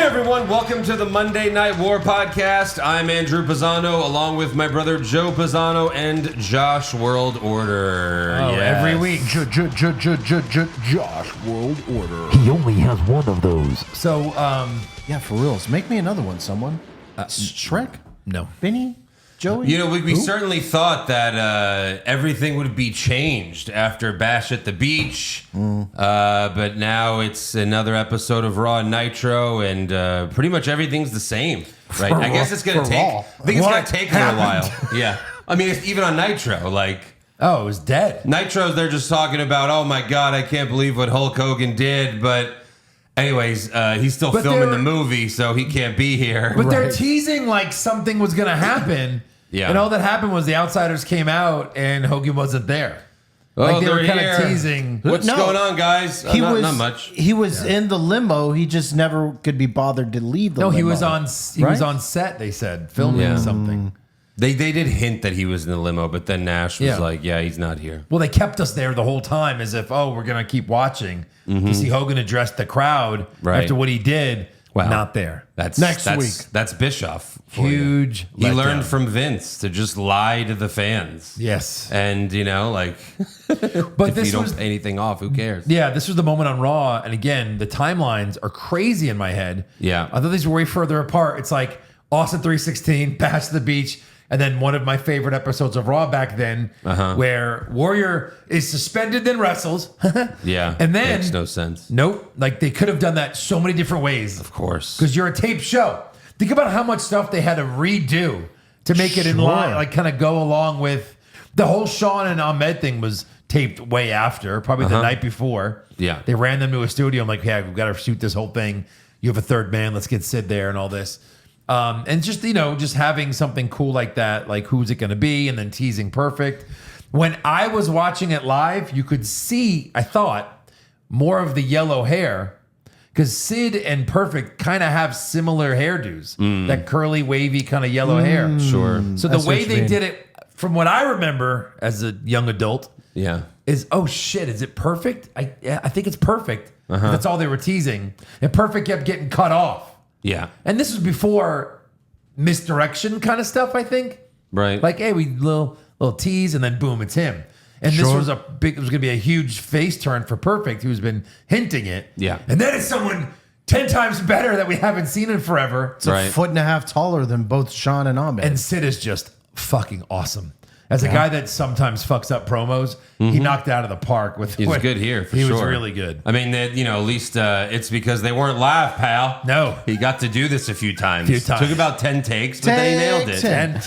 everyone. Welcome to the Monday Night War podcast. I'm Andrew Pisano, along with my brother Joe Pisano and Josh World Order. Oh, Yes. every week. Josh World Order. He only has one of those. So, Yeah, for reals. Make me another one, someone. Shrek? no. Benny? Joey? You know, we certainly thought that everything would be changed after Bash at the Beach, but now it's another episode of Raw and Nitro, and pretty much everything's the same, right? I guess it's gonna for take. Raw. I think it's gonna What take a little while. Yeah, I mean, it's even on Nitro, like. Oh, it was dead. Nitros, they're just talking about, oh my God, I can't believe what Hulk Hogan did. But anyways, he's still But filming they're- the movie, so he can't be here. But they're Right. teasing like something was going to happen. Yeah. And all that happened was the Outsiders came out and Hogan wasn't there. Oh, Like they were they're kind here. of teasing. What's No. going on, guys? He was not much. He was in the limo. He just never could be bothered to leave the No, limo. he was on Right? set, they said, filming Yeah. something. They did hint that he was in the limo, but then Nash was Yeah. like, yeah, he's not here. Well, they kept us there the whole time as if, oh, we're going to keep watching. You see Hogan address the crowd Right. after what he did. Wow. Not there. That's Next week. That's Bischoff. for you. Huge. He learned letdown. from Vince to just lie to the fans. Yes. And, you know, like, But if this you don't was pay anything off, who cares? Yeah, this was the moment on Raw, and again, the timelines are crazy in my head. Yeah. I thought these were way further apart. It's like Austin 316, Bash to the Beach, and then one of my favorite episodes of Raw back then, where Warrior is suspended then wrestles. Yeah. And then makes no sense. nope, like they could have done that so many different ways Of course. because you're a tape show. Think about how much stuff they had to redo to make it in Sure. line, like kind of go along with the whole Shawn and Ahmed thing was taped way after, probably the night before. Yeah. They ran them to a studio. I'm like, yeah, we've got to shoot this whole thing. You have a third man. Let's get Sid there and all this. And just, you know, just having something cool like that, like who's it going to be? And then teasing Perfect. When I was watching it live, you could see, I thought, more of the yellow hair because Sid and Perfect kind of have similar hairdos, that curly, wavy kind of yellow hair. Sure. So the That's way what you they mean. did it, from what I remember as a young adult, Yeah. is oh shit, is it Perfect? I think it's Perfect. That's all they were teasing, and Perfect kept getting cut off. Yeah. And this was before misdirection kind of stuff. I think, Right. like, hey, we little tease, and then boom, it's him. And this Sure. was it was going to be a huge face turn for Perfect, who's been hinting it. Yeah. And then it's someone 10 times better that we haven't seen in forever. It's a Right. foot and a half taller than both Sean and Ahmed. And Sid is just fucking awesome. As a guy that sometimes fucks up promos, he knocked it out of the park with. He's good here for he sure. was really good. I mean, you know, at least it's because they weren't live, pal. No. He got to do this a few times. Few times. Took about 10 takes, but then he nailed it. 10.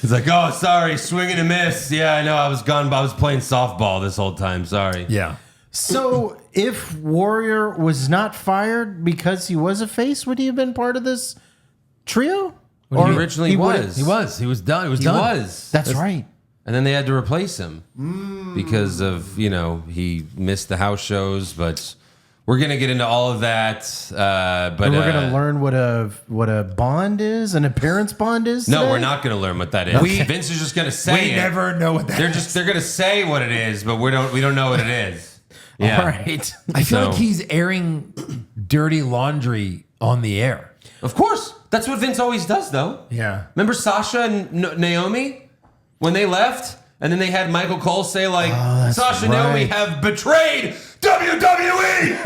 He's like, oh, sorry, swing and a miss. Yeah, I know. I was gone, but I was playing softball this whole time. Sorry. Yeah. So if Warrior was not fired because he was a face, would he have been part of this trio? He originally would've- was. He was. He was done. He was He done. was. That's right. And then they had to replace him because of, you know, he missed the house shows. But we're going to get into all of that. But And we're gonna learn what a bond is, an appearance bond is. No, today? we're not going to learn what that is. Vince is just going to say We it. never know what that They're going to say what it is, but we don't know what it is. Yeah. All right. I feel like So- he's airing dirty laundry on the air. Of course. That's what Vince always does, though. Yeah. Remember Sasha and Naomi when they left? And then they had Michael Cole say, like, Sasha and Naomi right. have betrayed WWE.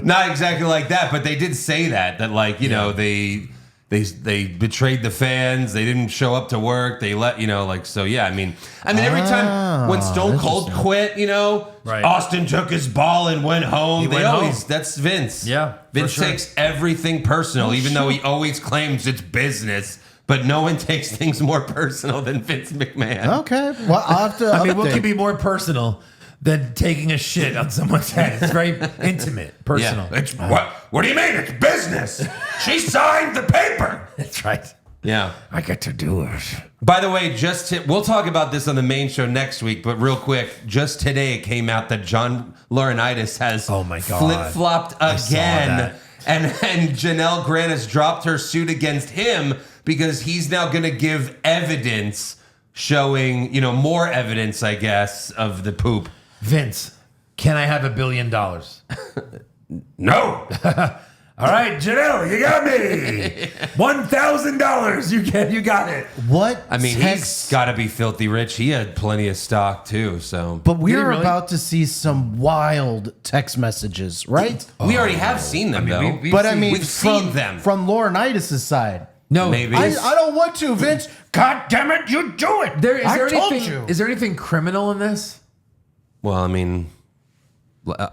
Not exactly like that, but they did say that, like, you know, they betrayed the fans. They didn't show up to work. They let, you know, like, so yeah, I mean, every time when Stone Cold quit, you know, Right. Austin took his ball and went home. He They went always, home. that's Vince. Yeah, for Vince sure. takes everything personal, even though he always claims it's business. But no one takes things more personal than Vince McMahon. Okay. Well, I'll have to. I mean, what update. could be more personal than taking a shit on someone's head? It's very intimate, personal. Yeah. It's what do you mean? It's business. She signed the paper. That's right. Yeah. I get to do it. By the way, we'll talk about this on the main show next week, but real quick, just today it came out that John Laurinaitis has Oh my God. flip-flopped saw again. that. And Janelle Grant has dropped her suit against him because he's now going to give evidence showing, you know, more evidence, I guess, of the poop. Vince, can I have $1 billion? No. All right, Janelle, you got me. $1,000. You got it. What? I mean, he's got to be filthy rich. He had plenty of stock too. So, But we Did he are really? about to see some wild text messages, right? we already have seen them though. But I mean, we've seen them. from Laurinaitis' side. No, Maybe. I don't want to, Vince. God damn it, you do it. I told you. Is there anything criminal in this? Well, I mean,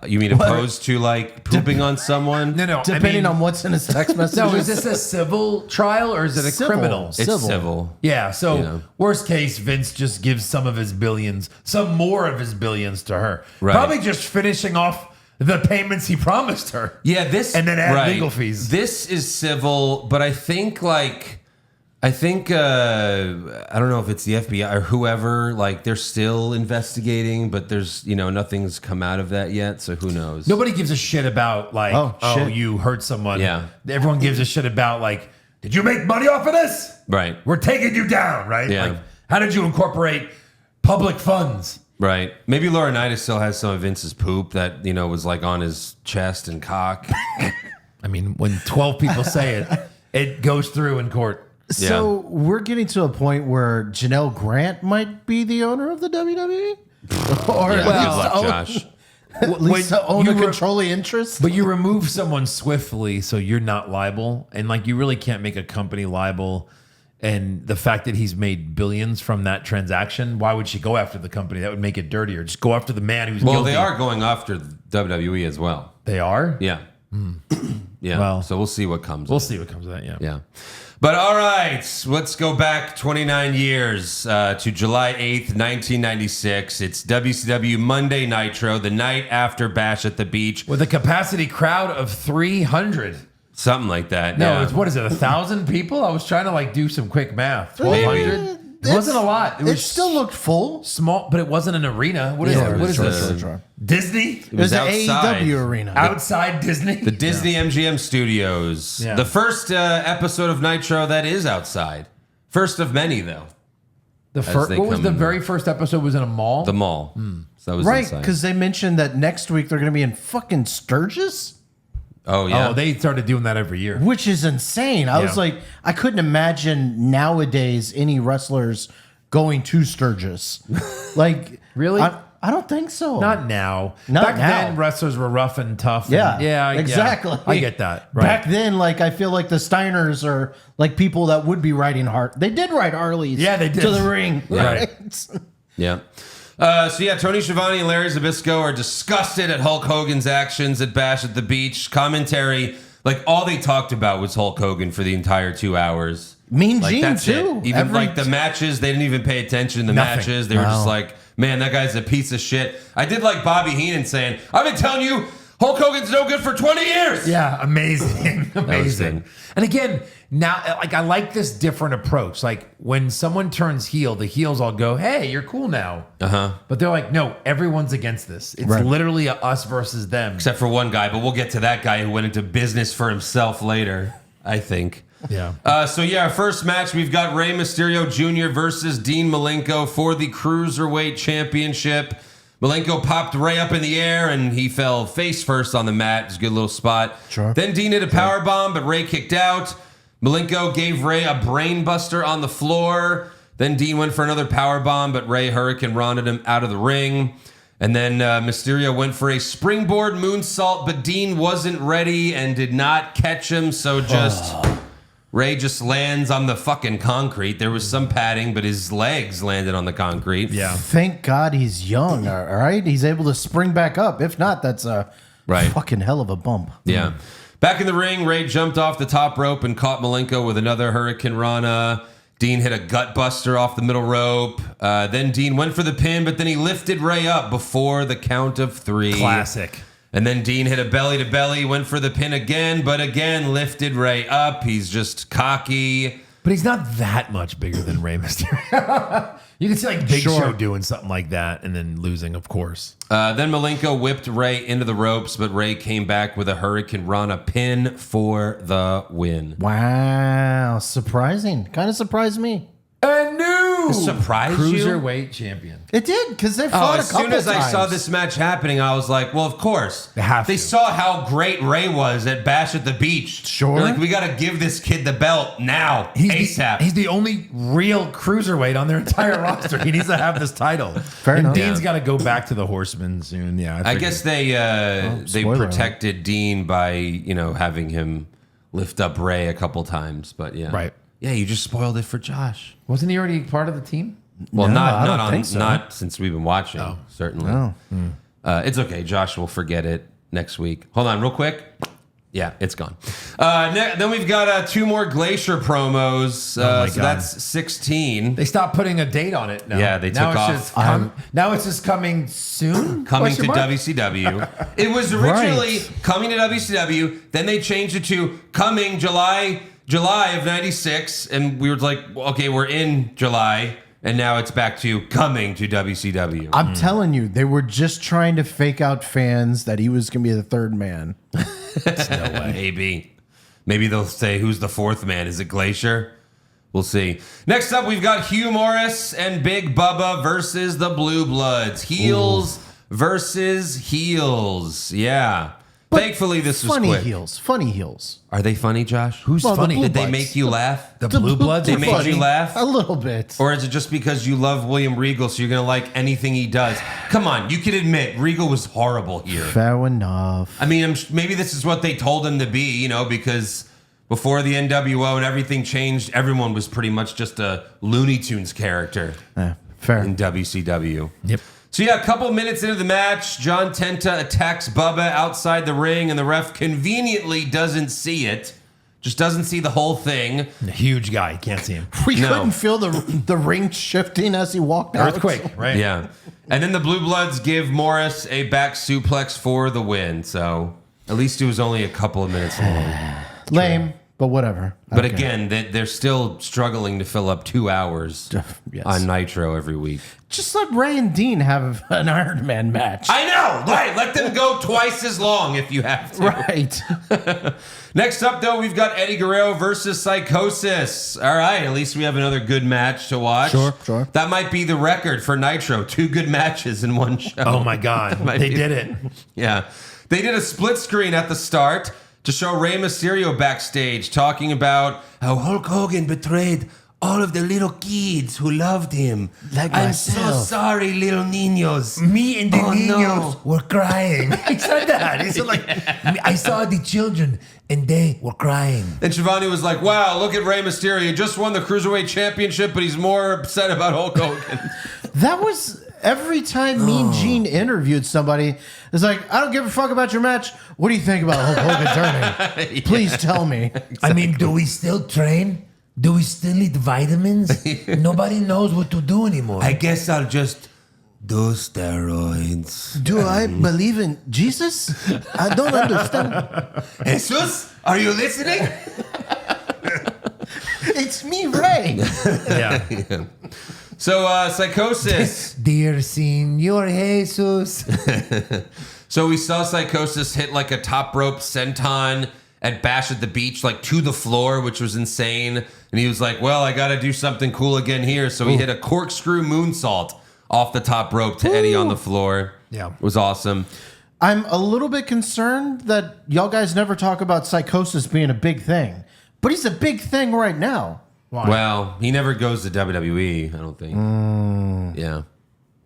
you mean opposed to like pooping on someone? No. Depending on what's in his text messages. No, is this a civil trial or is it a Civil. criminal? It's Civil. civil. Yeah, so Yeah. worst case, Vince just gives some of his billions, some more of his billions to her. Right. Probably just finishing off the payments he promised her. Yeah, this And then add right. legal fees. This is civil, but I think I don't know if it's the FBI or whoever. Like they're still investigating, but there's nothing's come out of that yet. So who knows? Nobody gives a shit about like, Oh, shit. you hurt someone. Yeah. Everyone gives a shit about like, did you make money off of this? Right. We're taking you down, right? Yeah. Like, how did you incorporate public funds? Right. Maybe Laurinaitis still has some of Vince's poop that was like on his chest and cock. I mean, when 12 people say it, it goes through in court. So we're getting to a point where Janelle Grant might be the owner of the WWE? Or Yeah, at good least luck, to own- Josh. At least to own you a were- controlling interest? But you remove someone swiftly so you're not liable. And like you really can't make a company liable. And the fact that he's made billions from that transaction, why would she go after the company? That would make it dirtier. Just go after the man who's Well, guilty. they are going after WWE as well. They are? Yeah. Yeah. Well, so we'll see what comes. We'll of it. see what comes of that, yeah. Yeah. But all right, let's go back 29 years to July 8th, 1996. It's WCW Monday Nitro, the night after Bash at the Beach. With a capacity crowd of 300. Something like that. No, yeah. it's what is it, 1,000 people? I was trying to like do some quick math. 1,200? It wasn't a lot. It still looked full. small, but it wasn't an arena. What is Yeah, it? What is sure, this? sure, sure. Disney? It was It was the outside. AEW arena. Outside Disney? The Disney MGM Studios. Yeah. The first episode of Nitro that is outside. First of many, though. The first, they what was come the in. very first episode? Was in a mall? The mall. So that was Right, inside. because they mentioned that next week they're going to be in fucking Sturgis, Oh, yeah. Oh, they started doing that every year. which is insane. I was Yeah. like, I couldn't imagine nowadays any wrestlers going to Sturgis. Like, Really? I don't think so. Not now. Not Back now. then, wrestlers were rough and tough. Yeah, and, yeah, exactly. I get that. Right. Back then, like I feel like the Steiners are like people that would be riding They did ride Harleys. Yeah, they did. to the ring. Right. Yeah. Tony Schiavone and Larry Zbyszko are disgusted at Hulk Hogan's actions at Bash at the Beach. Commentary, like all they talked about was Hulk Hogan for the entire 2 hours. Mean Like Gene that's too. it. Even like the matches, they didn't even pay attention to the Nothing. matches. They were just No. like, man, that guy's a piece of shit. I did like Bobby Heenan saying, I've been telling you, Hulk Hogan's no good for 20 years. Yeah, amazing. Amazing. good. And again, now like I like this different approach. Like when someone turns heel, the heels all go, "Hey, you're cool now." But they're like, "No, everyone's against this. It's Right. literally a us versus them." Except for one guy, but we'll get to that guy who went into business for himself later, I think. Yeah. Our first match, we've got Rey Mysterio Jr. versus Dean Malenko for the Cruiserweight Championship. Malenko popped Rey up in the air, and he fell face first on the mat. It was a good little spot. Sure. Then Dean hit a power bomb, but Rey kicked out. Malenko gave Rey a brain buster on the floor. Then Dean went for another power bomb, but Rey Hurricane Ronda'd him out of the ring. And then Mysterio went for a springboard moonsault, but Dean wasn't ready and did not catch him. So Rey just lands on the fucking concrete. There was some padding, but his legs landed on the concrete. Yeah. Thank God he's young. All right, he's able to spring back up. If not, that's a Right. fucking hell of a bump. Yeah. Back in the ring, Rey jumped off the top rope and caught Malenko with another Hurricane Rana. Dean hit a gut buster off the middle rope. Then Dean went for the pin, but then he lifted Rey up before the count of 3. Classic. And then Dean hit a belly to belly, went for the pin again, but again lifted Rey up. He's just cocky. But he's not that much bigger than Rey Mysterio. You can see like Big Sure. Show doing something like that and then losing, of course. Then Malenko whipped Rey into the ropes, but Rey came back with a Hurricane Rana pin for the win. Wow, surprising. Kind of surprised me. A new surprise you? Cruiserweight champion. It did, because they Oh, fought as a couple soon as I saw times. this match happening, I was like, well, of course. They have to. saw how great Ray was at Bash at the Beach. Sure. They're like, we got to give this kid the belt now, ASAP. He's the only real cruiserweight on their entire roster. He needs to have this title. Fair and enough. Dean's Yeah. got to go back to the Horsemen soon. Yeah, I guess they spoiler protected Dean by, having him lift up Ray a couple times. But yeah. Right. Yeah, you just spoiled it for Josh. wasn't he already part of the team? Well, No, not I don't not think so. not since we've been watching. Certainly. No. It's okay. Josh will forget it next week. Hold on, real quick. Yeah, it's gone. Then we've got 2 more Glacier promos. my So God. that's 16. They stopped putting a date on it. Now. Yeah, they now took it's off. Just now it's just coming soon. Coming to Question mark? WCW. It was originally coming to WCW. Then they changed it to coming July of '96, and we were like, well, okay, we're in July, and now it's back to coming to WCW. I'm telling you, they were just trying to fake out fans that he was going to be the third man. Maybe they'll say, who's the 4th man? Is it Glacier? We'll see. Next up, we've got Hugh Morris and Big Bubba versus the Blue Bloods. Heels versus heels. Yeah. Thankfully, this was funny quick. heels. Funny heels. Are they funny, Josh? Who's Well, the funny? Blue Did they Bloods. make you laugh? The Blue Bloods. They are made funny. you laugh? A little bit. Or is it just because you love William Regal, so you're going to like anything he does? Come on, you can admit Regal was horrible here. Fair enough. I mean, maybe this is what they told him to be, because before the NWO and everything changed, everyone was pretty much just a Looney Tunes character Fair. in WCW. Yep. So yeah, a couple minutes into the match, John Tenta attacks Bubba outside the ring, and the ref conveniently doesn't see it. Just doesn't see the whole thing. A huge guy. Can't see him. We No. couldn't feel the ring shifting as he walked out. Earthquake. Right. Yeah. And then the Blue Bloods give Morris a back suplex for the win. So at least it was only a couple of minutes long. Lame, but whatever. But Okay. again, they're still struggling to fill up 2 hours Yes. on Nitro every week. Just let Ray and Dean have an Iron Man match. I know, right? Let them go twice as long if you have to. Right. Next up, though, we've got Eddie Guerrero versus Psychosis. All right, at least we have another good match to watch. Sure. That might be the record for Nitro. 2 good matches in one show. Oh my God. Might They be. did it. Yeah. They did a split screen at the start to show Rey Mysterio backstage talking about how Hulk Hogan betrayed all of the little kids who loved him. Like I'm so myself. sorry, little niños. Me and the Oh, niños no. were crying. He said that. He said like, I saw the children and they were crying. And Shivani was like, wow, look at Rey Mysterio. He just won the Cruiserweight Championship, but he's more upset about Hulk Hogan. That was every time Mean Gene interviewed somebody. It's like, I don't give a fuck about your match. What do you think about Hulk Hogan turning? Please tell me. I mean, do we still train? Do we still need vitamins? Nobody knows what to do anymore. I guess I'll just do steroids. Do I believe in Jesus? I don't understand. Jesus, are you listening? It's me, Ray. yeah. So, Psychosis. Dear Senor Jesus. So we saw Psychosis hit like a top rope senton at Bash at the Beach, like to the floor, which was insane. And he was like, well, I got to do something cool again here. So he hit a corkscrew moonsault off the top rope to Eddie on the floor. Yeah. It was awesome. I'm a little bit concerned that y'all guys never talk about Psychosis being a big thing. But he's a big thing right now. Why? Well, he never goes to WWE, I don't think. Yeah.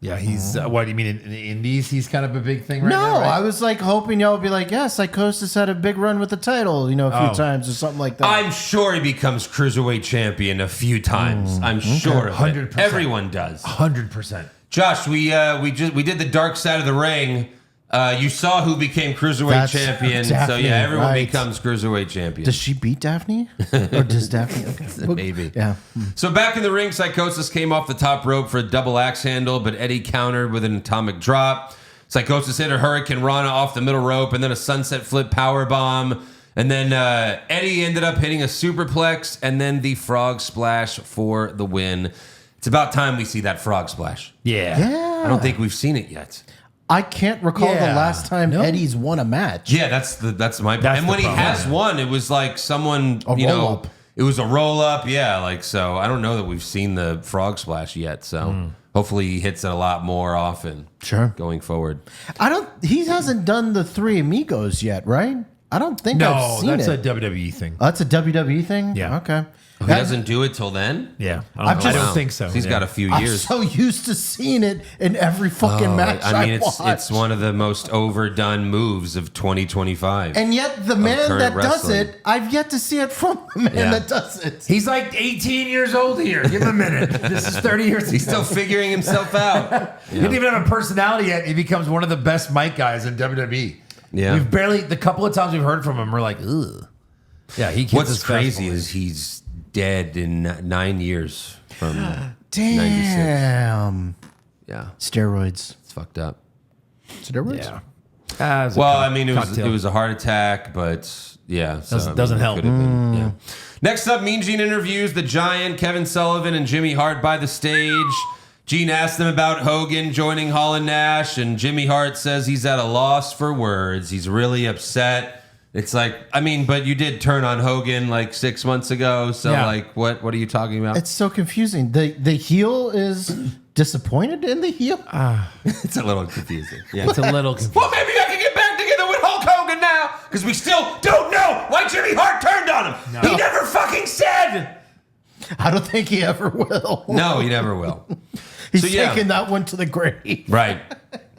Yeah. He's what do you mean in the Indies? He's kind of a big thing right No, now. Right? I was like hoping y'all would be like, yeah, Psychosis had a big run with the title, a few times or something like that. I'm sure he becomes Cruiserweight Champion a few times. I'm sure of it. 100%. Everyone does. 100%. Josh, we did the dark side of the ring. You saw who became Cruiserweight That's Champion. So Daphne, yeah, everyone right. becomes Cruiserweight Champion. Does she beat Daphne? Or does Daphne? Okay. Maybe. Yeah. So back in the ring, Psychosis came off the top rope for a double axe handle, but Eddie countered with an atomic drop. Psychosis hit a Hurricane Rana off the middle rope and then a sunset flip power bomb. And then Eddie ended up hitting a superplex and then the frog splash for the win. It's about time we see that frog splash. Yeah. Yeah. I don't think we've seen it yet. I can't recall Yeah. the last time No. Eddie's won a match. Yeah, that's my That's and the when he problem. has won, it was like someone A roll-up. It was a roll up, yeah. Like so, I don't know that we've seen the frog splash yet. So hopefully he hits it a lot more often. Sure. Going forward. He hasn't done the Three Amigos yet, right? I don't think I've No, seen that's it. a WWE thing. Oh, that's a WWE thing? Yeah. Okay. He doesn't do it till then. Yeah, I'm I just- don't think so. He's yeah. got a few I'm years. so used to seeing it in every fucking match I mean, watch. it's one of the most overdone moves of 2025. And yet the man current that does wrestling. it, I've yet to see it from the man Yeah. that does it. He's like 18 years old here. Give him a minute. This is 30 years ago. He's still figuring himself out. He didn't even have a personality yet. He becomes one of the best mic guys in WWE. Yeah. We've barely, the couple of times we've heard from him, we're like, ugh. Yeah, he gets What's his crazy fastball. is he's dead in 9 years from 96. Damn. Yeah, Steroids. it's fucked up. Steroids? Yeah. Well, I mean, it cocktail. was a heart attack, but yeah, so, Doesn't it help. could have been, yeah. Next up, Mean Gene interviews the Giant, Kevin Sullivan, and Jimmy Hart by the stage. Gene asks them about Hogan joining Hall and Nash, and Jimmy Hart says he's at a loss for words. He's really upset. It's like, I mean, but you did turn on Hogan like 6 months ago, so Yeah. like, what are you talking about? It's so confusing. The heel is disappointed in the heel. It's a little confusing. Yeah. It's a little confusing. Well, maybe I can get back together with Hulk Hogan now, because we still don't know why Jimmy Hart turned on him. He never fucking said. I don't think he ever will. No, he never will. He's So, yeah. taking that one to the grave. Right.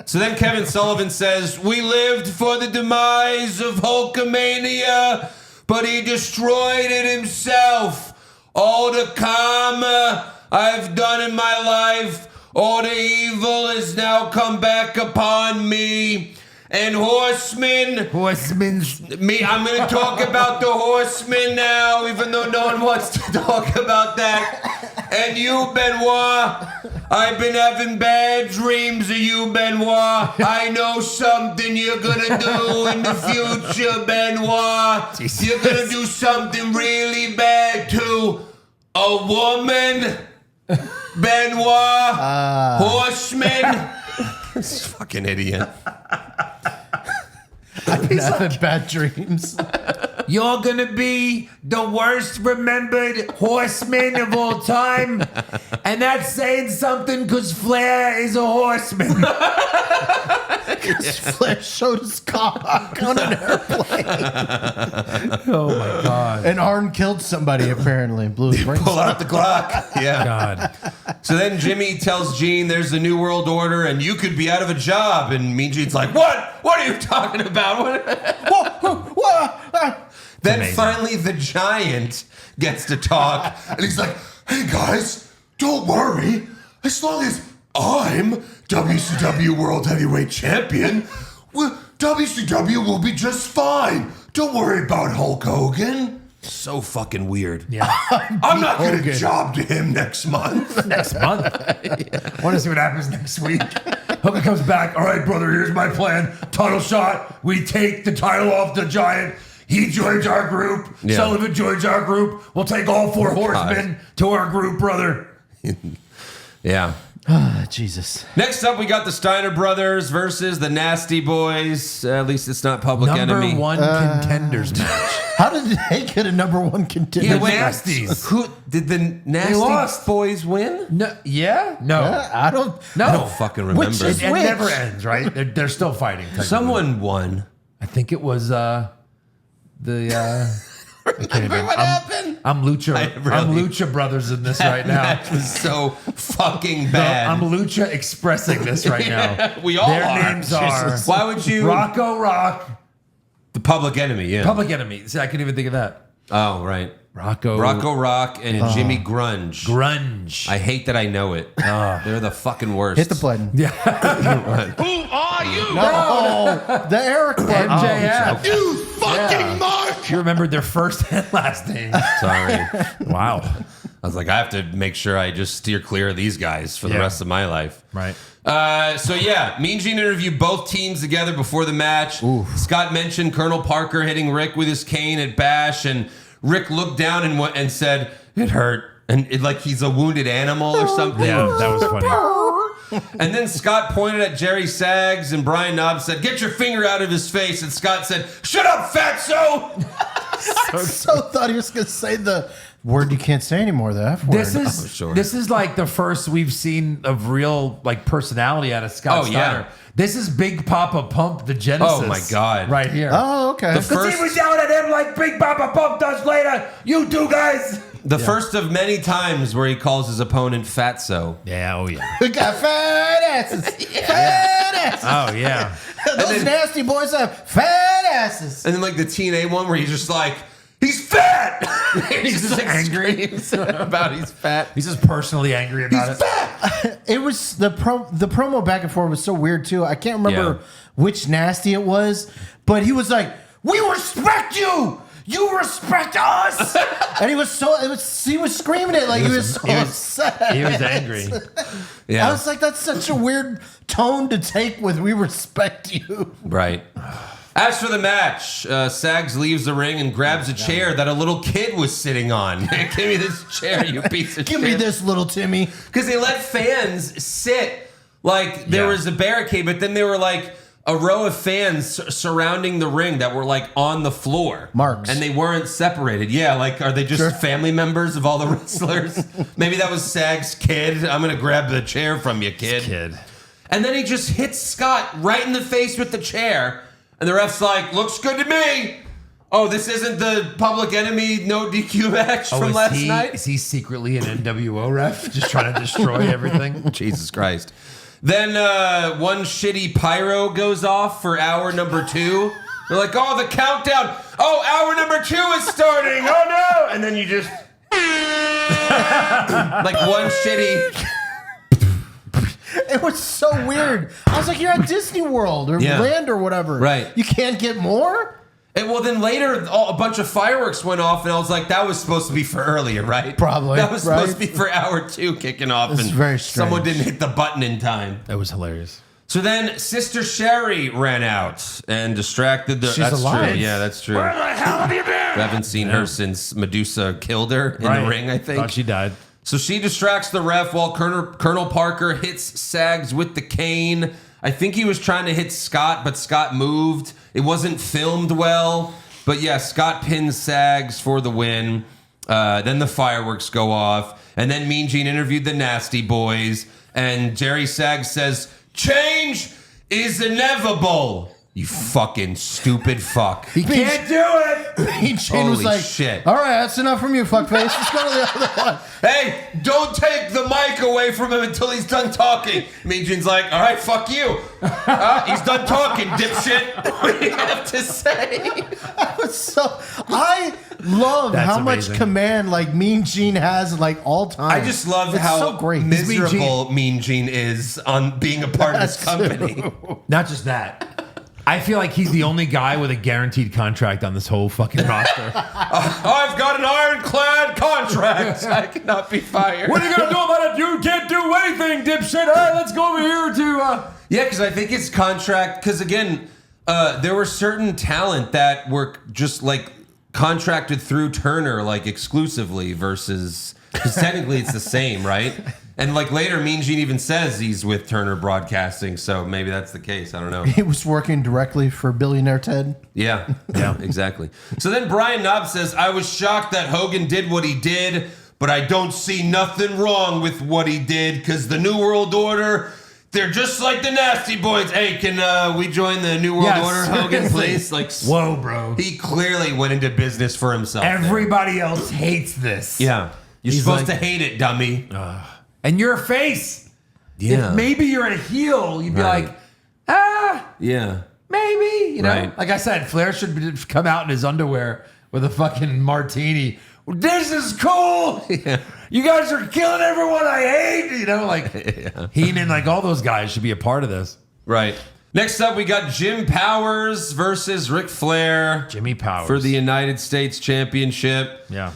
So then Kevin Sullivan says, "We lived for the demise of Hulkamania, but he destroyed it himself. All the karma I've done in my life, all the evil has now come back upon me. And Horsemen, Horseman's. I'm going to talk about the Horsemen now, even though no one wants to talk about that. And you, Benoit, I've been having bad dreams of you, Benoit. I know something you're going to do in the future, Benoit. Jesus. You're going to do something really bad to a woman, Benoit, Horseman." This fucking idiot. I've been having bad dreams. You're gonna be the worst remembered horseman of all time, and that's saying something because Flair is a horseman. Flair showed his cock on an airplane. Oh my god! And Arn killed somebody, apparently. Blew his brains Pull out. out the clock. Yeah. God, So then Jimmy tells Gene there's a new world order and you could be out of a job. And Mean Gene's like, what? What are you talking about? Then amazing. finally the Giant gets to talk. And he's like, hey guys, don't worry. As long as I'm WCW World Heavyweight Champion, WCW will be just fine. Don't worry about Hulk Hogan. So fucking weird. yeah. I'm not going to Hogan. job to him next month. Next month, want to see what happens next week. Hogan comes back. All right, brother. Here's my plan. Title shot. We take the title off the Giant. He joins our group. Yeah. Sullivan joins our group. We'll take all four horsemen to our group, brother. Yeah. Jesus. Next up, we got the Steiner Brothers versus the Nasty Boys. At least it's not Public Number Enemy. one contenders match. How did they get a number one contender? Yeah, The wait. Nasties. Who did the Nasty lost. Boys win? No, yeah, no, I don't. no. I don't fucking remember. Which is- It Which? never ends, right? They're still fighting. technically. Someone won. I think it was the. I can't even- What happened? I'm Lucha. I really- I'm Lucha Brothers in this right now. That was so fucking No, bad. I'm Lucha expressing this right now. We all Their are. names are Jesus. Why would you? Rocco Rock, The Public Enemy, yeah. Public Enemy. See, I couldn't even think of that. Oh, right. Rocco Rock and Jimmy Grunge. Grunge. I hate that I know it. They're the fucking worst. Hit the button. yeah. No, the Eric button. MJF. You fucking mark! You remembered their first and last name. Sorry. Wow. I was like, I have to make sure I just steer clear of these guys for the Yeah. rest of my life. Right. So yeah, Mean Gene interviewed both teams together before the match. Scott mentioned Colonel Parker hitting Rick with his cane at Bash, and Rick looked down and said, "It hurt," and like he's a wounded animal or something. Yeah, that was funny. And then Scott pointed at Jerry Sags, and Brian Knobbs said, "Get your finger out of his face." And Scott said, "Shut up, fatso!" I so thought he was going to say the word you can't say anymore. The F word. This is like the first we've seen of real like personality out of Scott Oh, yeah. Steiner. This is Big Papa Pump, the Genesis. Oh, my God. Right here. Oh, okay. The first- He was yelling at him like Big Papa Pump does later. You two guys. The first of many times where he calls his opponent fatso. Yeah, oh yeah. We got fat asses. Fat asses. Oh yeah. Those nasty boys have fat asses. And then like the TNA one where he's just like, he's fat. He's just like, angry screams about he's fat. He's just personally angry about it. It was the promo back and forth was so weird too. I can't remember Yeah. which nasty it was, but he was like, "We respect you. You respect us," and he was screaming it like he was so upset. He was angry. Yeah. I was like, that's such a weird tone to take with "we respect you." Right. As for the match, Sags leaves the ring and grabs a chair that a little kid was sitting on. Give me this chair, you piece of Give shit. me this, little Timmy. Because they let fans sit. Like, there Yeah. was a barricade, but then they were like a row of fans surrounding the ring that were like on the floor. Marks. And they weren't separated. Yeah, like, are they just family members of all the wrestlers? Maybe that was Sag's kid. I'm going to grab the chair from you, kid. And then he just hits Scott right in the face with the chair. And the ref's like, looks good to me. Oh, this isn't the Public Enemy no DQ match from last night? Is he secretly an NWO ref, just trying to destroy everything? Jesus Christ. Then one shitty pyro goes off for hour number 2. They're like, oh, the countdown. Oh, hour number 2 is starting. Oh, no. And then you just... like one shitty... It was so weird. I was like, you're at Disney World or Yeah. Land or whatever. Right. You can't get more? And well, then later, a bunch of fireworks went off, and I was like, that was supposed to be for earlier, right? Probably, That was supposed right? to be for hour 2 kicking off. It's and very strange. someone didn't hit the button in time. That was hilarious. So then Sister Sherry ran out and distracted the... She's that's alive. true. Yeah, that's true. Where the hell have you been? We haven't seen her since Medusa killed her in the ring, I think. Thought she died. So she distracts the ref while Colonel Parker hits Sags with the cane. I think he was trying to hit Scott, but Scott moved. It wasn't filmed well. But yeah, Scott pins Sags for the win. Then the fireworks go off. And then Mean Gene interviewed the Nasty Boys. And Jerry Sags says, change is inevitable. You fucking stupid fuck. He can't do it. Mean Gene was Holy like, shit. all right, that's enough from you, fuckface. Let's go to the other one. Hey, don't take the mic away from him until he's done talking. Mean Gene's like, all right, fuck you. He's done talking, dipshit. What do you have to say? I love That's how amazing. much command like Mean Gene has like all time. I just love it's how so great. miserable Mean Gene is on being a part of this company. Not just that. I feel like he's the only guy with a guaranteed contract on this whole fucking roster. I've got an ironclad contract. I cannot be fired. What are you gonna do about it? You can't do anything, dipshit. All right, let's go over here to. Yeah, because I think it's contract. Because again, there were certain talent that were just like contracted through Turner, like exclusively, versus because technically it's the same, right? And like later, Mean Gene even says he's with Turner Broadcasting, so maybe that's the case. I don't know. He was working directly for Billionaire Ted. Yeah, exactly. So then Brian Knobb says, I was shocked that Hogan did what he did, but I don't see nothing wrong with what he did because the New World Order, they're just like the Nasty Boys. Hey, can we join the New World Yes, Order, Hogan, seriously. please? Like, Whoa, bro. he clearly went into business for himself. there. Everybody else hates this. Yeah. You're He's supposed like- to hate it, dummy. And you're a face. Yeah. If maybe you're a heel, you'd be Right. like, Yeah. maybe. You know, Right. like I said, Flair should come out in his underwear with a fucking martini. This is cool. You guys are killing everyone I hate. You know, like Heenan, like all those guys should be a part of this. Right. Next up, we got Jim Powers versus Ric Flair. Jimmy Powers. For the United States Championship. Yeah.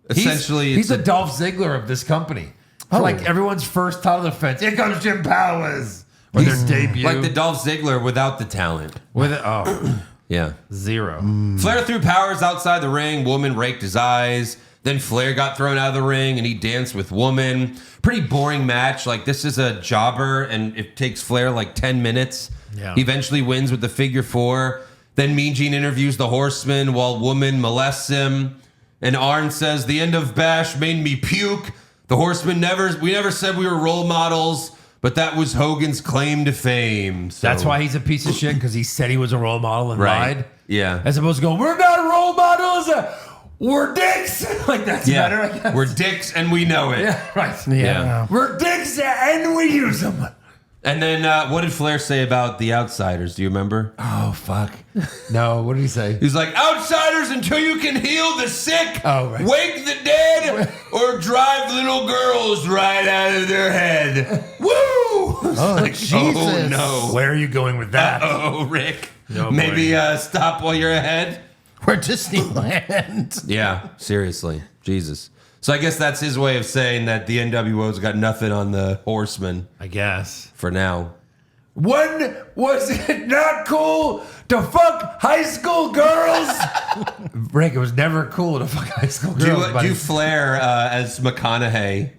Essentially, he's it's the Dolph Ziggler of this company. For like everyone's first title defense. Here comes Jim Powers. Or their debut. like the Dolph Ziggler without the talent. with it. Oh, Yeah. zero. Flair threw Powers outside the ring. Woman raked his eyes. Then Flair got thrown out of the ring and he danced with Woman. Pretty boring match. Like, this is a jobber and it takes Flair like 10 minutes. Yeah. He eventually wins with the figure 4. Then Mean Gene interviews the Horseman while Woman molests him. And Arn says, the end of Bash made me puke. The Horsemen we never said we were role models, but that was Hogan's claim to fame. So, That's why he's a piece of shit, because he said he was a role model and Right. lied. Yeah. As opposed to going, we're not role models, we're dicks. Like, that's better, I guess. We're dicks and we know it. Yeah, right. Yeah. We're dicks and we use them. And then what did Flair say about the Outsiders? Do you remember? Oh, fuck. No, what did he say? He's like, outsiders until you can heal the sick, Oh, right. wake the dead, or drive little girls right out of their head. Woo! Oh, Jesus. Oh, no. Where are you going with that? Oh, Rick. No, Maybe boy. Stop while you're ahead. We're Disneyland. Yeah, seriously. Jesus. So I guess that's his way of saying that the NWO's got nothing on the Horsemen I guess. for now. When was it not cool to fuck high school girls? Rick, it was never cool to fuck high school girls. Do Flair as McConaughey,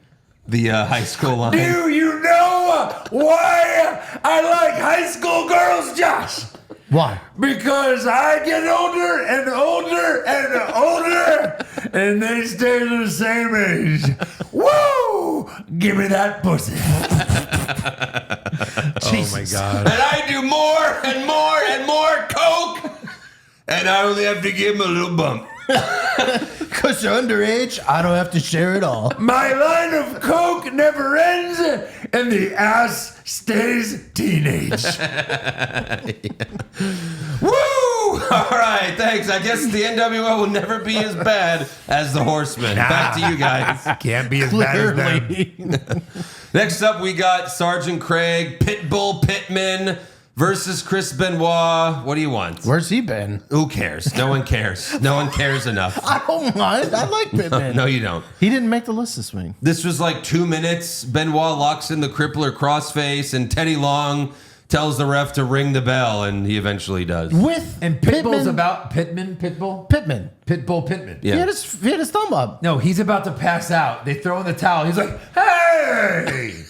the high school line? Do you know why I like high school girls, Josh? Why? Because I get older and older and older, and they stay the same age. Woo! Give me that pussy. Oh my God. And I do more and more and more coke, and I only have to give him a little bump. Because you're underage, I don't have to share it all. My line of coke never ends, and the ass stays teenage. Woo! All right, thanks. I guess the NWO will never be as bad as the Horsemen. Back to you guys. Can't be as bad as them. Clearly. Next up, we got Sergeant Craig, Pitbull Pittman versus Chris Benoit. What do you want? Where's he been? Who cares? No one cares. No one cares enough. I don't mind. I like Pittman. No, you don't. He didn't make the list this week. This was like 2 minutes. Benoit locks in the crippler crossface, and Teddy Long tells the ref to ring the bell, and he eventually does. With And Pitbull's Pittman- about Pitbull? Pittman. Pitbull Pittman. Yeah. He had his thumb up. No, he's about to pass out. They throw in the towel. He's like, hey!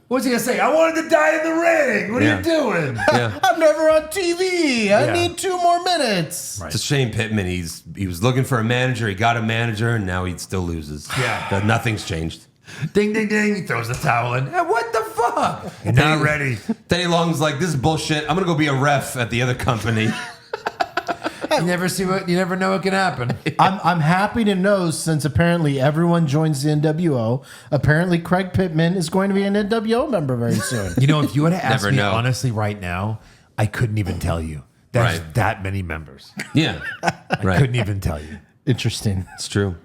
What's he going to say? I wanted to die in the ring. What are Yeah. you doing? Yeah. I'm never on TV. I Yeah. need 2 more minutes. It's a shame Pittman. He was looking for a manager. He got a manager, and now he still loses. Yeah. Nothing's changed. Ding, ding, ding. He throws the towel in. Hey, what the fuck? You're not ready. Teddy Long's like, this is bullshit. I'm gonna go be a ref at the other company. You never know what can happen. I'm happy to know, since apparently everyone joins the NWO, apparently Craig Pittman is going to be an NWO member very soon. You know, if you would have asked Never me know. honestly right now, I couldn't even tell you. There's Right. that many members. Yeah, right. Couldn't even tell you. Interesting. It's true.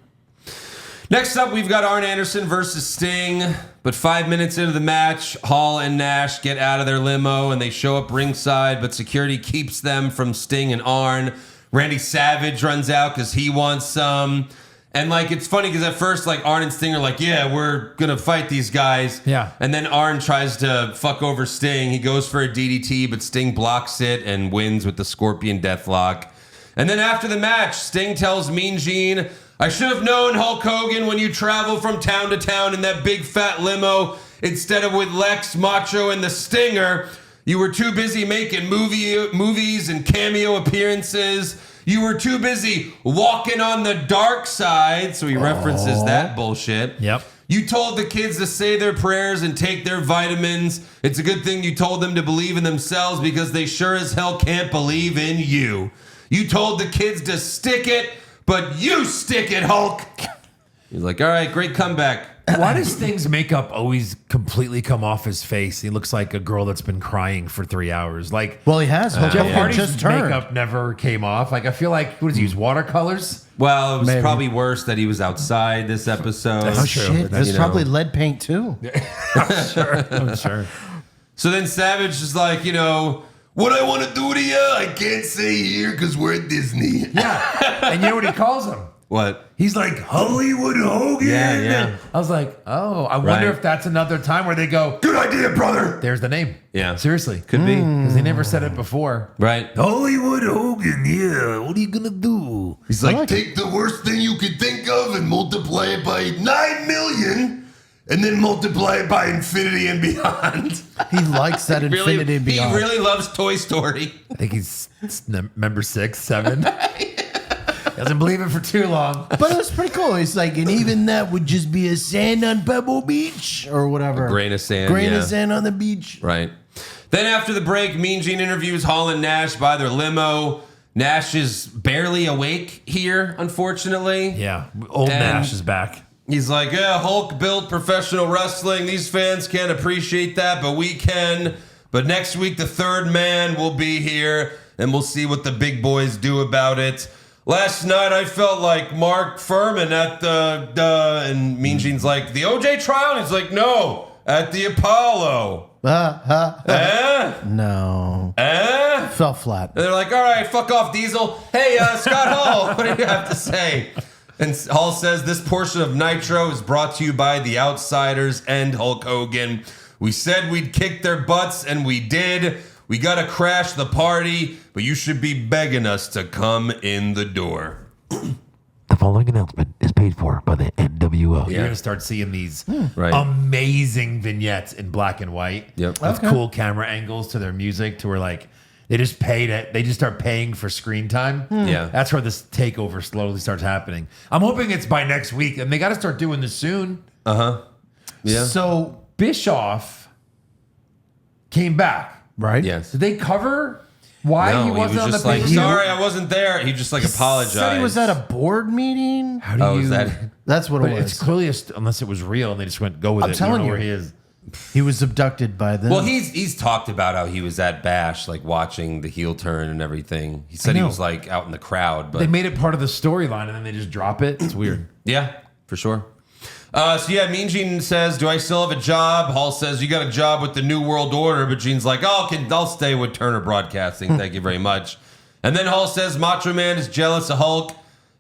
Next up, we've got Arn Anderson versus Sting. But 5 minutes into the match, Hall and Nash get out of their limo and they show up ringside, but security keeps them from Sting and Arn. Randy Savage runs out because he wants some. And like, it's funny because at first, like, Arn and Sting are like, yeah, we're going to fight these guys. Yeah. And then Arn tries to fuck over Sting. He goes for a DDT, but Sting blocks it and wins with the Scorpion Deathlock. And then after the match, Sting tells Mean Gene, I should have known, Hulk Hogan, when you travel from town to town in that big fat limo instead of with Lex, Macho, and the Stinger. You were too busy making movies and cameo appearances. You were too busy walking on the dark side. So he references that bullshit. Yep. You told the kids to say their prayers and take their vitamins. It's a good thing you told them to believe in themselves because they sure as hell can't believe in you. You told the kids to stick it, but you stick it, Hulk. He's like, all right, great comeback. Why does Sting's makeup always completely come off his face? He looks like a girl that's been crying for 3 hours. Like, Well, he has. Hulk Jeff Hogan Hardy's just turned. makeup never came off. Like, I feel like, what does he use, watercolors? Well, it was Maybe. probably worse that he was outside this episode. Oh, shit. There's You know. probably lead paint, too. I'm sure. So then Savage is like, what I want to do to you, I can't say here because we're at Disney. Yeah. And you know what he calls him? What? He's like, Hollywood Hogan. Yeah, yeah. I was like, oh, I Right. wonder if that's another time where they go, Good idea, brother. there's the name. Yeah. Seriously. Could be. Because they never said it before. Right. Hollywood Hogan, yeah. What are you going to do? He's like, take the worst thing you could think of and multiply it by 9 million and then multiply it by infinity and beyond. He likes that infinity and beyond. He really loves Toy Story. I think he's member 6, 7. Doesn't believe it for too long. But it was pretty cool. He's like, and even that would just be a sand on Pebble Beach or whatever. A grain of sand, Grain yeah. of sand on the beach. Right. Then after the break, Mean Gene interviews Hall and Nash by their limo. Nash is barely awake here, unfortunately. Yeah, old And- Nash is back. He's like, yeah, Hulk built professional wrestling. These fans can't appreciate that, but we can. But next week, the third man will be here, and we'll see what the big boys do about it. Last night, I felt like Mark Furman at and Mean Gene's like, the OJ trial? And he's like, no, at the Apollo. No. Fell flat. And they're like, all right, fuck off, Diesel. Hey, Scott Hall, what do you have to say? And Hall says, this portion of Nitro is brought to you by The Outsiders and Hulk Hogan. We said we'd kick their butts, and we did. We got to crash the party, but you should be begging us to come in the door. The following announcement is paid for by the NWO. You're gonna start seeing these Right. amazing vignettes in black and white. Yep. With cool camera angles to their music, to where like they just paid it. They just start paying for screen time. Yeah. That's where this takeover slowly starts happening. I'm hoping it's by next week, and they got to start doing this soon. Yeah. So Bischoff came back. Right? Yes. Did they cover why No, he wasn't on just the like, pay-per-view? sorry, I wasn't there. He just like apologized. Said he was at a board meeting. How do Oh, you? is that? That's what But it was. it's clearly unless it was real, and they just went go with I'm it. We telling don't know you. where he is. He was abducted by them. Well, he's talked about how he was at Bash, like watching the heel turn and everything. He said I he know. was like out in the crowd, but They made it part of the storyline, and then they just drop it. It's weird. yeah, for sure. So yeah, Mean Gene says, "Do I still have a job?" Hall says, "You got a job with the New World Order," but Gene's like, "Oh, I'll stay with Turner Broadcasting. Thank you very much." And then Hall says, "Macho Man is jealous of Hulk,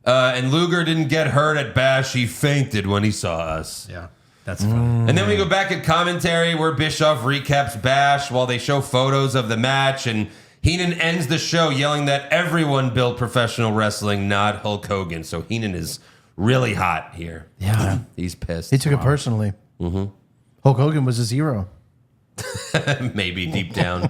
and Luger didn't get hurt at Bash. He fainted when he saw us." Yeah, that's funny. And then we go back at commentary where Bischoff recaps Bash while they show photos of the match, and Heenan ends the show yelling that everyone built professional wrestling, not Hulk Hogan. So Heenan is really hot here. Yeah. He's pissed. he took it personally. Mm-hmm. Hulk Hogan was his hero. Maybe deep down.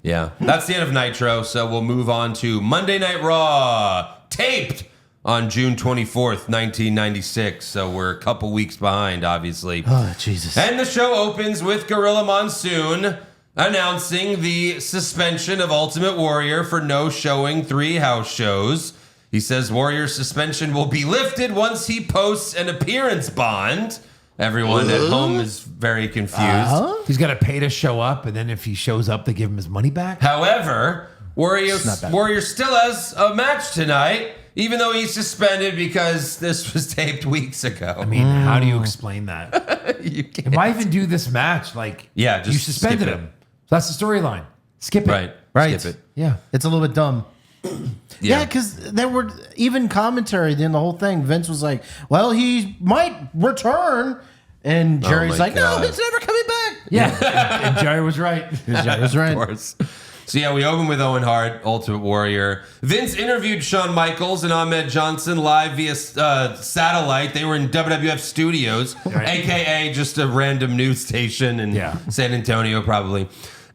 Yeah. That's the end of Nitro. So we'll move on to Monday Night Raw, taped on June 24th, 1996. So we're a couple weeks behind, obviously. Oh, Jesus. And the show opens with Gorilla Monsoon announcing the suspension of Ultimate Warrior for no showing 3 house shows. He says Warrior's suspension will be lifted once he posts an appearance bond. Everyone at home is very confused. He's got to pay to show up, and then if he shows up, they give him his money back. However, Warrior still has a match tonight, even though he's suspended because this was taped weeks ago. I mean, how do you explain that? You can't. And why even do this match? Like, Yeah, you just suspended skip it. him. So that's the storyline. Skip it. Right. Right. Skip it. Yeah. It's a little bit dumb. Yeah, because there were even commentary in the whole thing. Vince was like, well, he might return. And Jerry's my like, God. no, he's never coming back. Yeah. and Jerry was right. Jerry was right. Of course. So yeah, we open with Owen Hart, Ultimate Warrior. Vince interviewed Shawn Michaels and Ahmed Johnson live via satellite. They were in WWF studios, aka just a random news station in San Antonio, probably.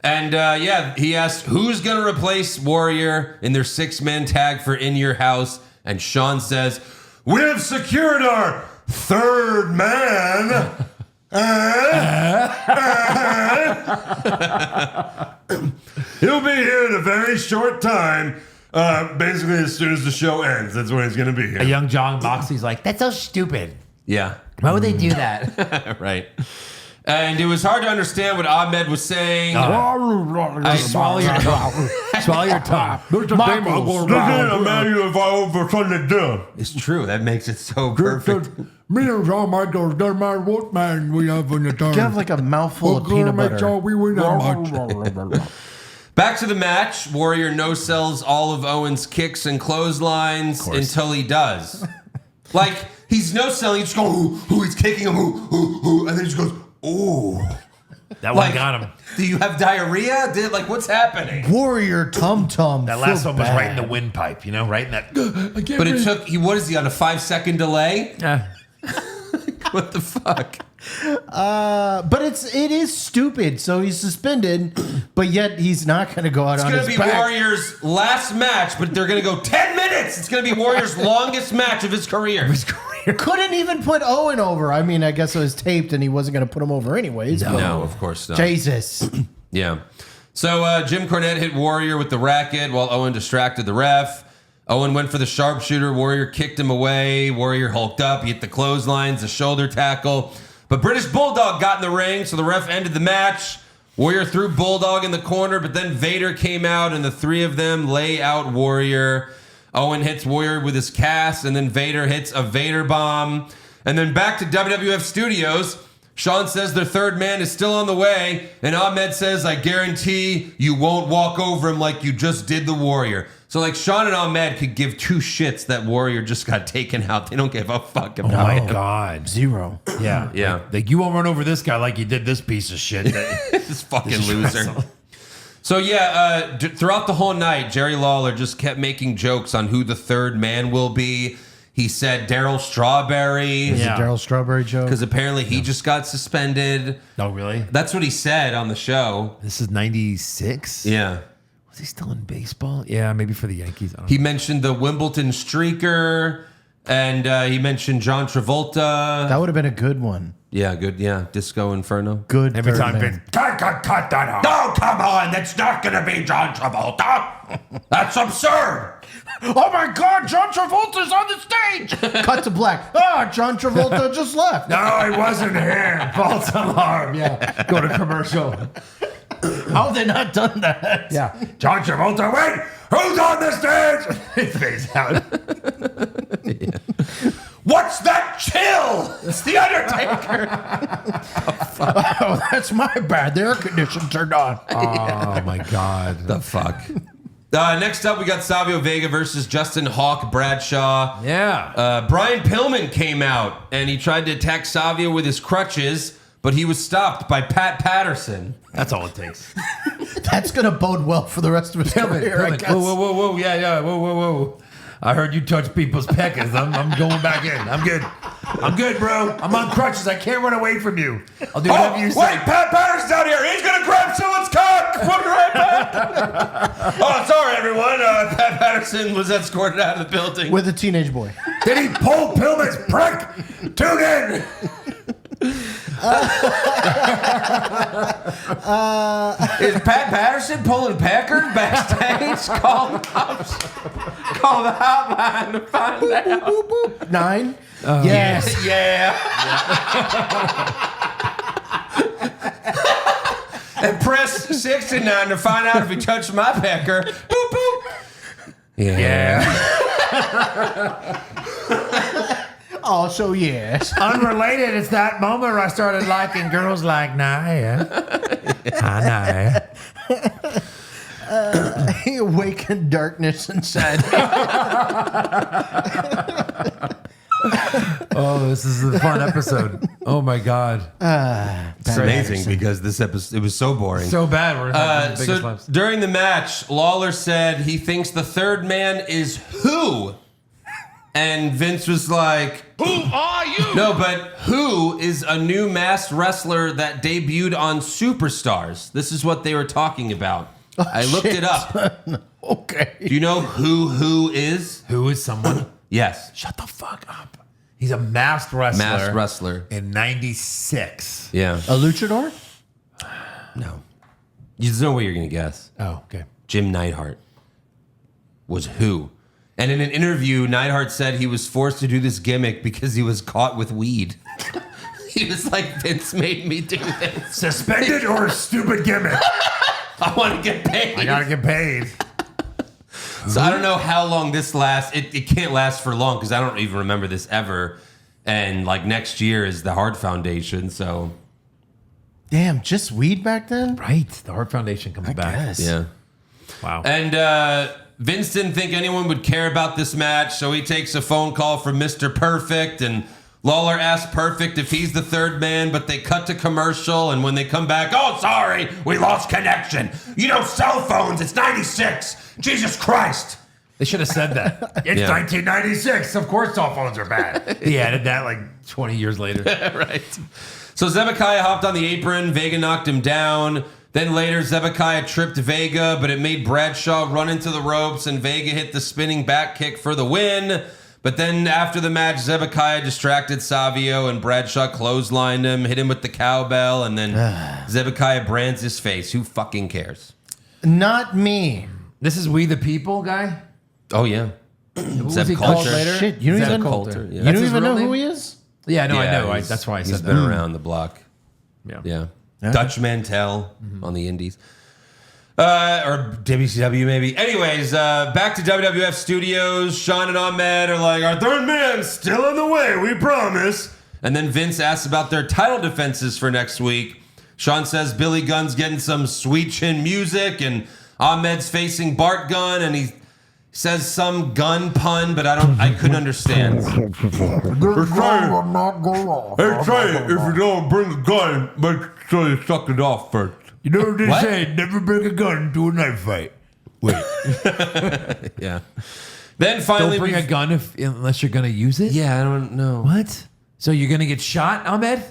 And yeah, he asked who's going to replace Warrior in their 6-man tag for In Your House, and Shawn says, "We have secured our third man." He'll be here in a very short time. Basically, as soon as the show ends, that's when he's going to be here. A young John Moxley's like, that's so stupid. Yeah, Why would they do that? right. And it was hard to understand what Ahmed was saying. Just swallow your tongue. Swallow your tongue. It's true. That makes it so perfect. Me and Shawn Michaels, doesn't matter what man we have on the turn. You have like a mouthful of peanut make butter. sure we win that much. Back to the match. Warrior no-sells all of Owen's kicks and clotheslines until he does. Like, he's no-selling. He's just going, ooh, he's kicking him, ooh, and then he just goes, ooh. That Like, one got him. Do you have diarrhea? What's happening? Warrior Tum Tum. That last one was right in the windpipe, you know, right in that. But it took, what is he, on a 5-second delay? What the fuck? But it is stupid. So he's suspended, but yet he's not going to go out It's on going his to be back. Warriors' last match, but they're going to go 10 minutes. It's going to be Warriors' longest match of his career. Couldn't even put Owen over. I mean, I guess it was taped, and he wasn't going to put him over anyways. but- No, of course not. Jesus. Yeah. So Jim Cornette hit Warrior with the racket while Owen distracted the ref. Owen went for the sharpshooter. Warrior kicked him away. Warrior hulked up. He hit the clotheslines, the shoulder tackle. But British Bulldog got in the ring, so the ref ended the match. Warrior threw Bulldog in the corner, but then Vader came out, and the three of them lay out Warrior. Owen hits Warrior with his cast, and then Vader hits a Vader bomb. And then back to WWF Studios. Sean says their third man is still on the way, and Ahmed says, I guarantee you won't walk over him like you just did the Warrior. So, like, Sean and Ahmed could give two shits that Warrior just got taken out. They don't give a fuck about Oh my him. God. Zero. Yeah. Yeah. Like you won't run over this guy like you did this piece of shit. This fucking loser. So, yeah, throughout the whole night, Jerry Lawler just kept making jokes on who the third man will be. He said Daryl Strawberry. Is Yeah. it Daryl Strawberry joke? Because apparently he just got suspended. Oh, really? That's what he said on the show. This is 96? Yeah. Was he still in baseball? Yeah, maybe for the Yankees. I don't He mentioned the Wimbledon streaker, and he mentioned John Travolta. That would have been a good one. Yeah, good. Yeah, Disco Inferno. Good. Every third time man. Vince, cut that out. Oh, come on. That's not going to be John Travolta. That's absurd. Oh my God, John Travolta's on the stage. Cut to black. Ah, John Travolta just left. No, it wasn't him. False alarm. Yeah. Go to commercial. How have they not done that? Yeah. John Travolta, wait! Who's on the stage? His face out. What's that chill? It's The Undertaker. Oh, that's my bad. The air conditioner turned on. Oh, my God. The fuck? Next up, we got Savio Vega versus Justin Hawk Bradshaw. Yeah. Brian Pillman came out, and he tried to attack Savio with his crutches, but he was stopped by Pat Patterson. That's all it takes. That's going to bode well for the rest of his career, I guess. Whoa. Yeah. Whoa. I heard you touch people's peckers. I'm going back in. I'm good, bro. I'm on crutches. I can't run away from you. I'll do whatever you say. Wait, Pat Patterson's out here. He's going to grab someone's cock. We'll be right back. Oh, sorry, everyone. Pat Patterson was escorted out of the building. With a teenage boy. Did he pull Pillman's prick? Tune in. Is Pat Patterson pulling Packard backstage? Call the cops. Call the hotline to find out. Boop, boop. 9. Yes. Yeah. And press 69 to find out if he touched my pecker. Boop, boop. Yeah. Also, yes. Unrelated, it's that moment where I started liking girls like Naya. Hi, Naya. He awakened darkness inside me. Oh, this is a fun episode. Oh, my God. It's amazing because this episode, it was so boring. So bad. We're having the biggest So laughs. during the match, Lawler said he thinks the third man is who? And Vince was like, who are you? No, but who is a new masked wrestler that debuted on Superstars? This is what they were talking about. I looked it up. Okay. Do you know who is? Who is someone? Yes. Shut the fuck up. He's a masked wrestler. Masked wrestler. In 96. Yeah. A luchador? No. There's no way you're going to guess. Oh, okay. Jim Neidhart was who? And in an interview, Neidhart said he was forced to do this gimmick because he was caught with weed. He was like, Vince made me do this. Suspended or a stupid gimmick? I want to get paid. I gotta get paid. So I don't know how long this lasts. It can't last for long because I don't even remember this ever. And like next year is the Hart Foundation. So Damn, just weed back then? Right. The Hart Foundation comes back. Guess. yeah. Wow. And Vince didn't think anyone would care about this match, so he takes a phone call from Mr. Perfect, and Lawler asks Perfect if he's the third man, but they cut to commercial, and when they come back, oh, sorry, we lost connection. You know, cell phones, it's 96. Jesus Christ. They should have said that. It's Yeah. 1996. Of course cell phones are bad. He added that like 20 years later. Right. So Zebekiah hopped on the apron. Vega knocked him down. Then later, Zebekiah tripped Vega, but it made Bradshaw run into the ropes, and Vega hit the spinning back kick for the win. But then after the match, Zebekiah distracted Savio, and Bradshaw clotheslined him, hit him with the cowbell, and then Zebekiah brands his face. Who fucking cares? Not me. This is We the People guy? Oh, yeah. Who was Zeb he called Coulter. later? Shit, you don't Zeb even Coulter. Yeah. You That's don't his even real know name? who he is? Yeah, no, I Yeah, know. he's- That's why I he's said been that. around the block. Yeah. Yeah. Okay. Dutch Mantel on the Indies. Or WCW maybe. Anyways, back to WWF Studios. Sean and Ahmed are like, our third man's still on the way, we promise. And then Vince asks about their title defenses for next week. Sean says Billy Gunn's getting some sweet chin music, and Ahmed's facing Bart Gunn, and he says some gun pun, but I couldn't understand. They say if you don't bring a gun, make sure you suck it off first. You know what they What? say? Never bring a gun to a knife fight. Wait. Yeah. Then finally, Don't bring a gun unless you're going to use it? Yeah, I don't know. What? So you're going to get shot, Ahmed?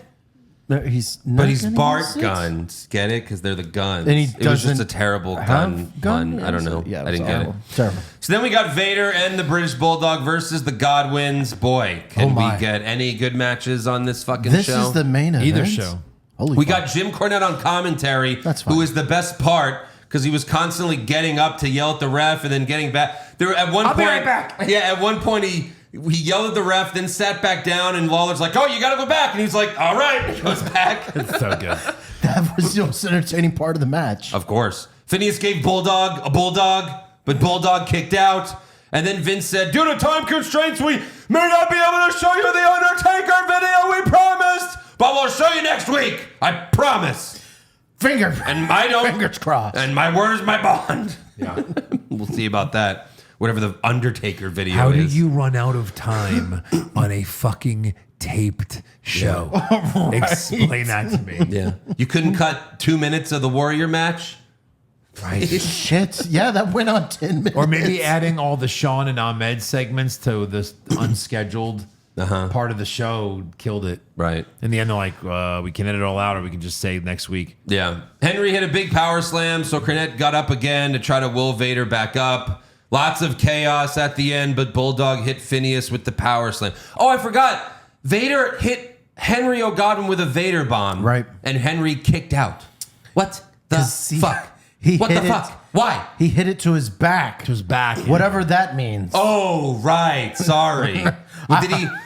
No, he's not But he's gonna Bart use it? guns. Get it? Because they're the guns. And he it was just a doesn't terrible have gun gun? pun. I don't know. Yeah, I didn't get it. Terrible. So then we got Vader and the British Bulldog versus the Godwins. Boy, can Oh my. we get any good matches on this fucking This show? is the main event. Either show. Holy We fuck. got Jim Cornette on commentary, That's fine. who is the best part because he was constantly getting up to yell at the ref and then getting back. There at one I'll point, be right back. Yeah, at one point he yelled at the ref, then sat back down, and Lawler's like, "Oh, you got to go back," and he's like, "All right," and he goes back. It's so good. That was the most entertaining part of the match. Of course, Phineas gave Bulldog a bulldog, but Bulldog kicked out. And then Vince said, due to time constraints, we may not be able to show you the Undertaker video we promised, but we'll show you next week. I promise. Fingers crossed. And my word is my bond. Yeah. We'll see about that. Whatever the Undertaker video How is. did you run out of time on a fucking taped show? Explain that to me. Yeah. You couldn't cut 2 minutes of the Warrior match? Right. Shit. Yeah, that went on 10 minutes. Or maybe adding all the Sean and Ahmed segments to this unscheduled part of the show killed it. Right. In the end, they're like, we can edit it all out or we can just say next week. Yeah. Henry hit a big power slam, so Cornette got up again to try to will Vader back up. Lots of chaos at the end, but Bulldog hit Phineas with the power slam. Oh, I forgot. Vader hit Henry O'Godwin with a Vader bomb. Right. And Henry kicked out. What the 'Cause fuck? he What the hit it- fuck? Why? He hit it to his back. To his back. Whatever that means. Oh, right. Sorry.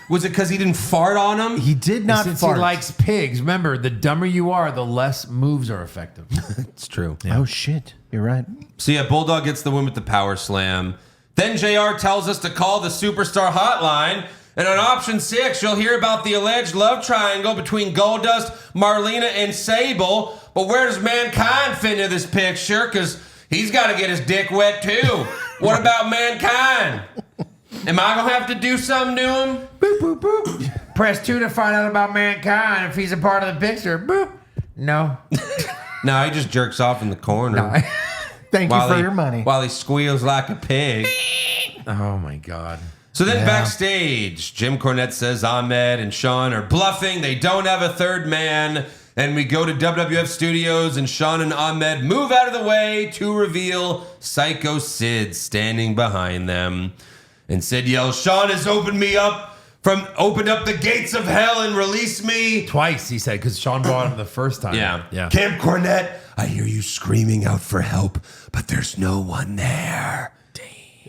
Was it because he didn't fart on him? He did not Since fart. he likes pigs, remember, the dumber you are, the less moves are effective. It's true. Oh, shit. You're right. So yeah, Bulldog gets the win with the power slam. Then JR tells us to call the Superstar Hotline. And on option 6, you'll hear about the alleged love triangle between Goldust, Marlena, and Sable. But where does Mankind fit into this picture? Because he's got to get his dick wet too. What about Mankind? Am I going to have to do something to him? Boop, boop, boop. Press 2 to find out about Mankind if he's a part of the picture. Boop. No. No, he just jerks off in the corner. Thank you for your money. While he squeals like a pig. Oh, my God. So then backstage, Jim Cornette says Ahmed and Sean are bluffing. They don't have a third man. And we go to WWF Studios, and Sean and Ahmed move out of the way to reveal Psycho Sid standing behind them. And Sid yells, Sean has opened up the gates of hell and released me. Twice, he said, because Sean brought him the first time. Yeah. Camp Cornette, I hear you screaming out for help, but there's no one there.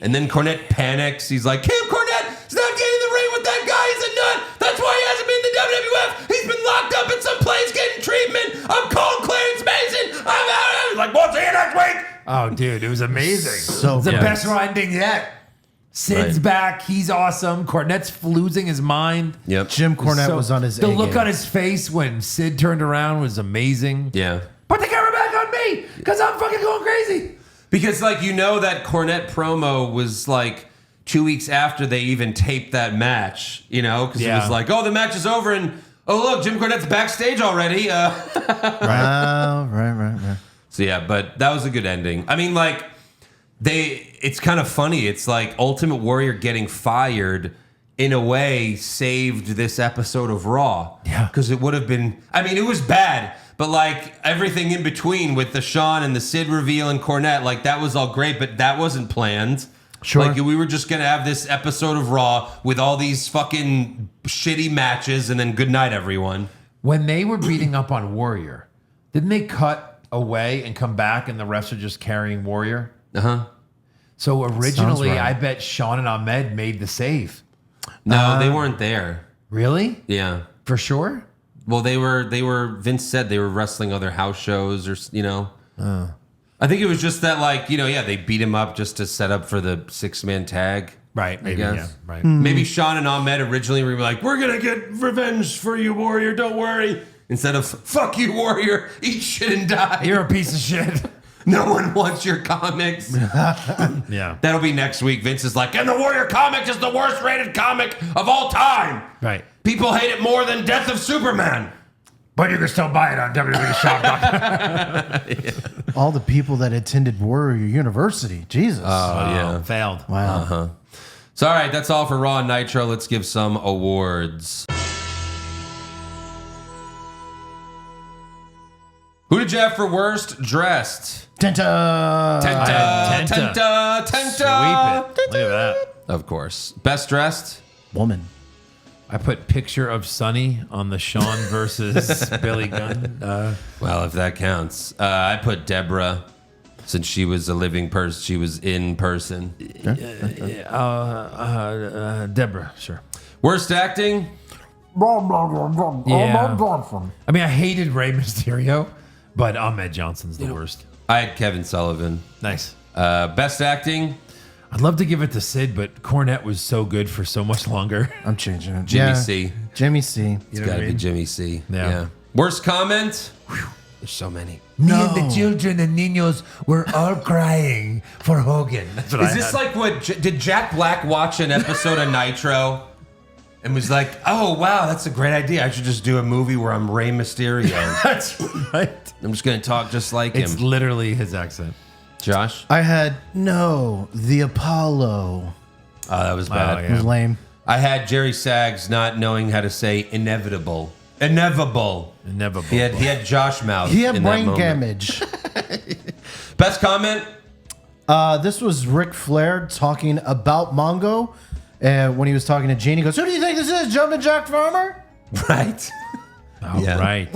And then Cornette panics. He's like, Camp Cornette is not getting in the ring with that guy. He's a nut. That's why he hasn't been in the WWF. He's been locked up in some place getting treatment. I'm calling Clarence Mason. I'm out. He's like, we'll see you next week. Oh, dude, it was amazing. So it's the good. best ending yet. Sid's Right. back. He's awesome. Cornette's losing his mind. Yep. Jim Cornette So, was on his The A look game. on his face when Sid turned around was amazing. Yeah. Put the camera back on me, because I'm fucking going crazy. Because, that Cornette promo was, 2 weeks after they even taped that match, Because it Yeah. was like, oh, the match is over, and, oh, look, Jim Cornette's backstage already. Right. So, yeah, but that was a good ending. I mean, it's kind of funny. It's like Ultimate Warrior getting fired. in a way, saved this episode of Raw. Yeah. Because it would have been, I mean, it was bad, but like everything in between with the Shawn and the Sid reveal and Cornette, like that was all great, but that wasn't planned. Sure. Like we were just going to have this episode of Raw with all these fucking shitty matches and then good night, everyone. When they were beating up on Warrior, didn't they cut away and come back and the refs are just carrying Warrior? Uh-huh. So originally, right. I bet Shawn and Ahmed made the save. No, they weren't there. Really? Yeah. For sure? Well, they were, Vince said they were wrestling other house shows or, you know. I think it was just that, like, you know, yeah, they beat him up just to set up for the 6-man tag. Right. Maybe, guess. yeah. Right. Maybe Shawn and Ahmed originally were like, we're going to get revenge for you, Warrior, don't worry. Instead of, fuck you, Warrior, eat shit and die. You're a piece of shit. No one wants your comics. Yeah. That'll be next week. Vince is like, and the Warrior comic is the worst rated comic of all time. Right. People hate it more than Death of Superman. But you can still buy it on WWE Shop. All the people that attended Warrior University. Jesus. Yeah. Failed. Wow. So, all right, that's all for Raw and Nitro. Let's give some awards. Who did you have for worst dressed? Tenta. Tenta, Tenta. Tenta, Tenta. Sweep it. Look at that. Of course. Best dressed? Woman. I put picture of Sonny on the Shawn versus Billy Gunn. Well, if that counts. I put Deborah, since she was a living person. She was in person. Deborah, sure. Worst acting? Yeah. I mean, I hated Rey Mysterio, but Ahmed Johnson's the worst. I had Kevin Sullivan. Nice. Best acting? I'd love to give it to Sid, but Cornette was so good for so much longer. I'm changing it. Jimmy C. Jimmy C. It's know got what to I be mean? Jimmy C. Yeah. Worst comment? Whew, there's so many. Me and the children and niños were all crying for Hogan. That's what Is I this had. like what? Did Jack Black watch an episode of Nitro and was like, oh, wow, that's a great idea. I should just do a movie where I'm Rey Mysterio. That's right. I'm just going to talk just like It's him. literally his accent. Josh? I had the Apollo. Oh, that was bad. It was lame. I had Jerry Sags not knowing how to say inevitable. Inevitable. Inevitable. He had Josh mouth. He had in that brain moment. damage. Best comment? This was Ric Flair talking about Mongo. When he was talking to Gene, he goes, "Who do you think this is, Jumpin' Jack Farmer?" Right. Oh, Yeah. right.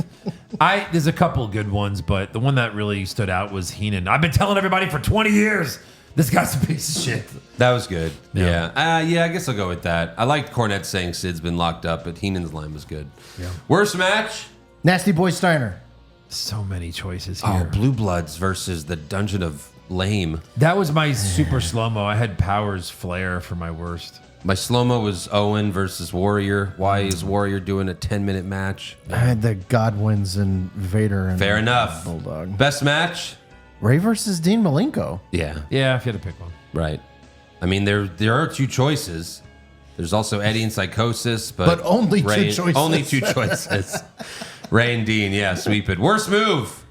There's a couple good ones, but the one that really stood out was Heenan. I've been telling everybody for 20 years, this guy's a piece of shit. That was good. Yeah. Yeah, I guess I'll go with that. I liked Cornette saying Sid's been locked up, but Heenan's line was good. Yeah. Worst match? Nasty Boy Steiner. So many choices Oh, here. Blue Bloods versus the Dungeon of Lame. That was my super slow-mo. I had Powers Flair for my worst. My slow-mo was Owen versus Warrior. Why is Warrior doing a 10-minute match? I had the Godwins and Vader. And Fair enough. Bulldog. Best match? Ray versus Dean Malenko. Yeah, Yeah, if you had to pick one. right. I mean, there are two choices. There's also Eddie and Psychosis, but only two Ray, choices. Only two choices. Ray and Dean, yeah, sweep it. Worst move?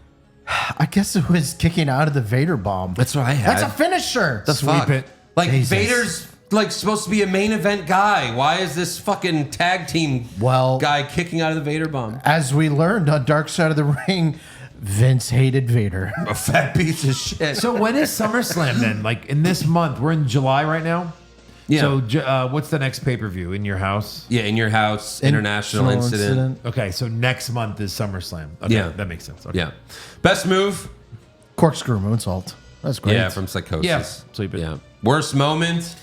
I guess it was kicking out of the Vader bomb. That's what I had. That's a finisher. Fuck. it. Like Jesus. Vader's like supposed to be a main event guy. Why is this fucking tag team guy kicking out of the Vader bomb? As we learned on Dark Side of the Ring, Vince hated Vader. A fat piece of shit. So when is SummerSlam then? Like in this month? We're in July right now? Yeah. So what's the next pay-per-view? In your house? Yeah, in your house, international incident. Okay, so next month is SummerSlam. Okay, Yeah. that makes sense. Okay. Yeah. Best move? Corkscrew moonsault. That's great. Yeah, from Psychosis. Yeah, sweep it. Yeah. Worst moment?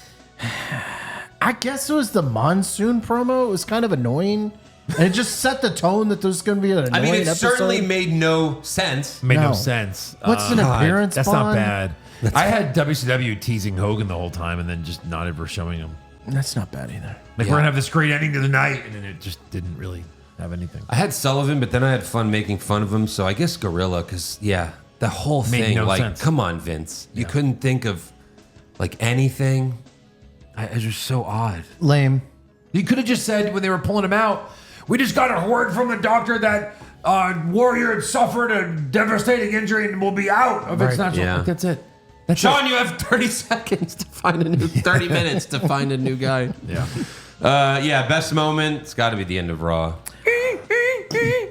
I guess it was the monsoon promo. It was kind of annoying. And it just set the tone that there's going to be an annoying I mean, it episode. certainly made no sense. Made no No. sense. What's an appearance That's bond? not bad. I had WCW teasing Hogan the whole time and then just not ever showing him. That's not bad either. Like, we're going to have this great ending to the night. And then it just didn't really have anything. I had Sullivan, but then I had fun making fun of him. So I guess Gorilla, because, yeah, the whole Made thing, no like, sense. come on, Vince. You couldn't think of, like, anything. It was just so odd. Lame. You could have just said when they were pulling him out, we just got a word from the doctor that Warrior had suffered a devastating injury and will be out of its Right. natural. Yeah. Like, that's it. That's Sean, you have 30 seconds to find a new 30 minutes to find a new guy. it. Yeah. Yeah, best moment. It's got to be the end of Raw.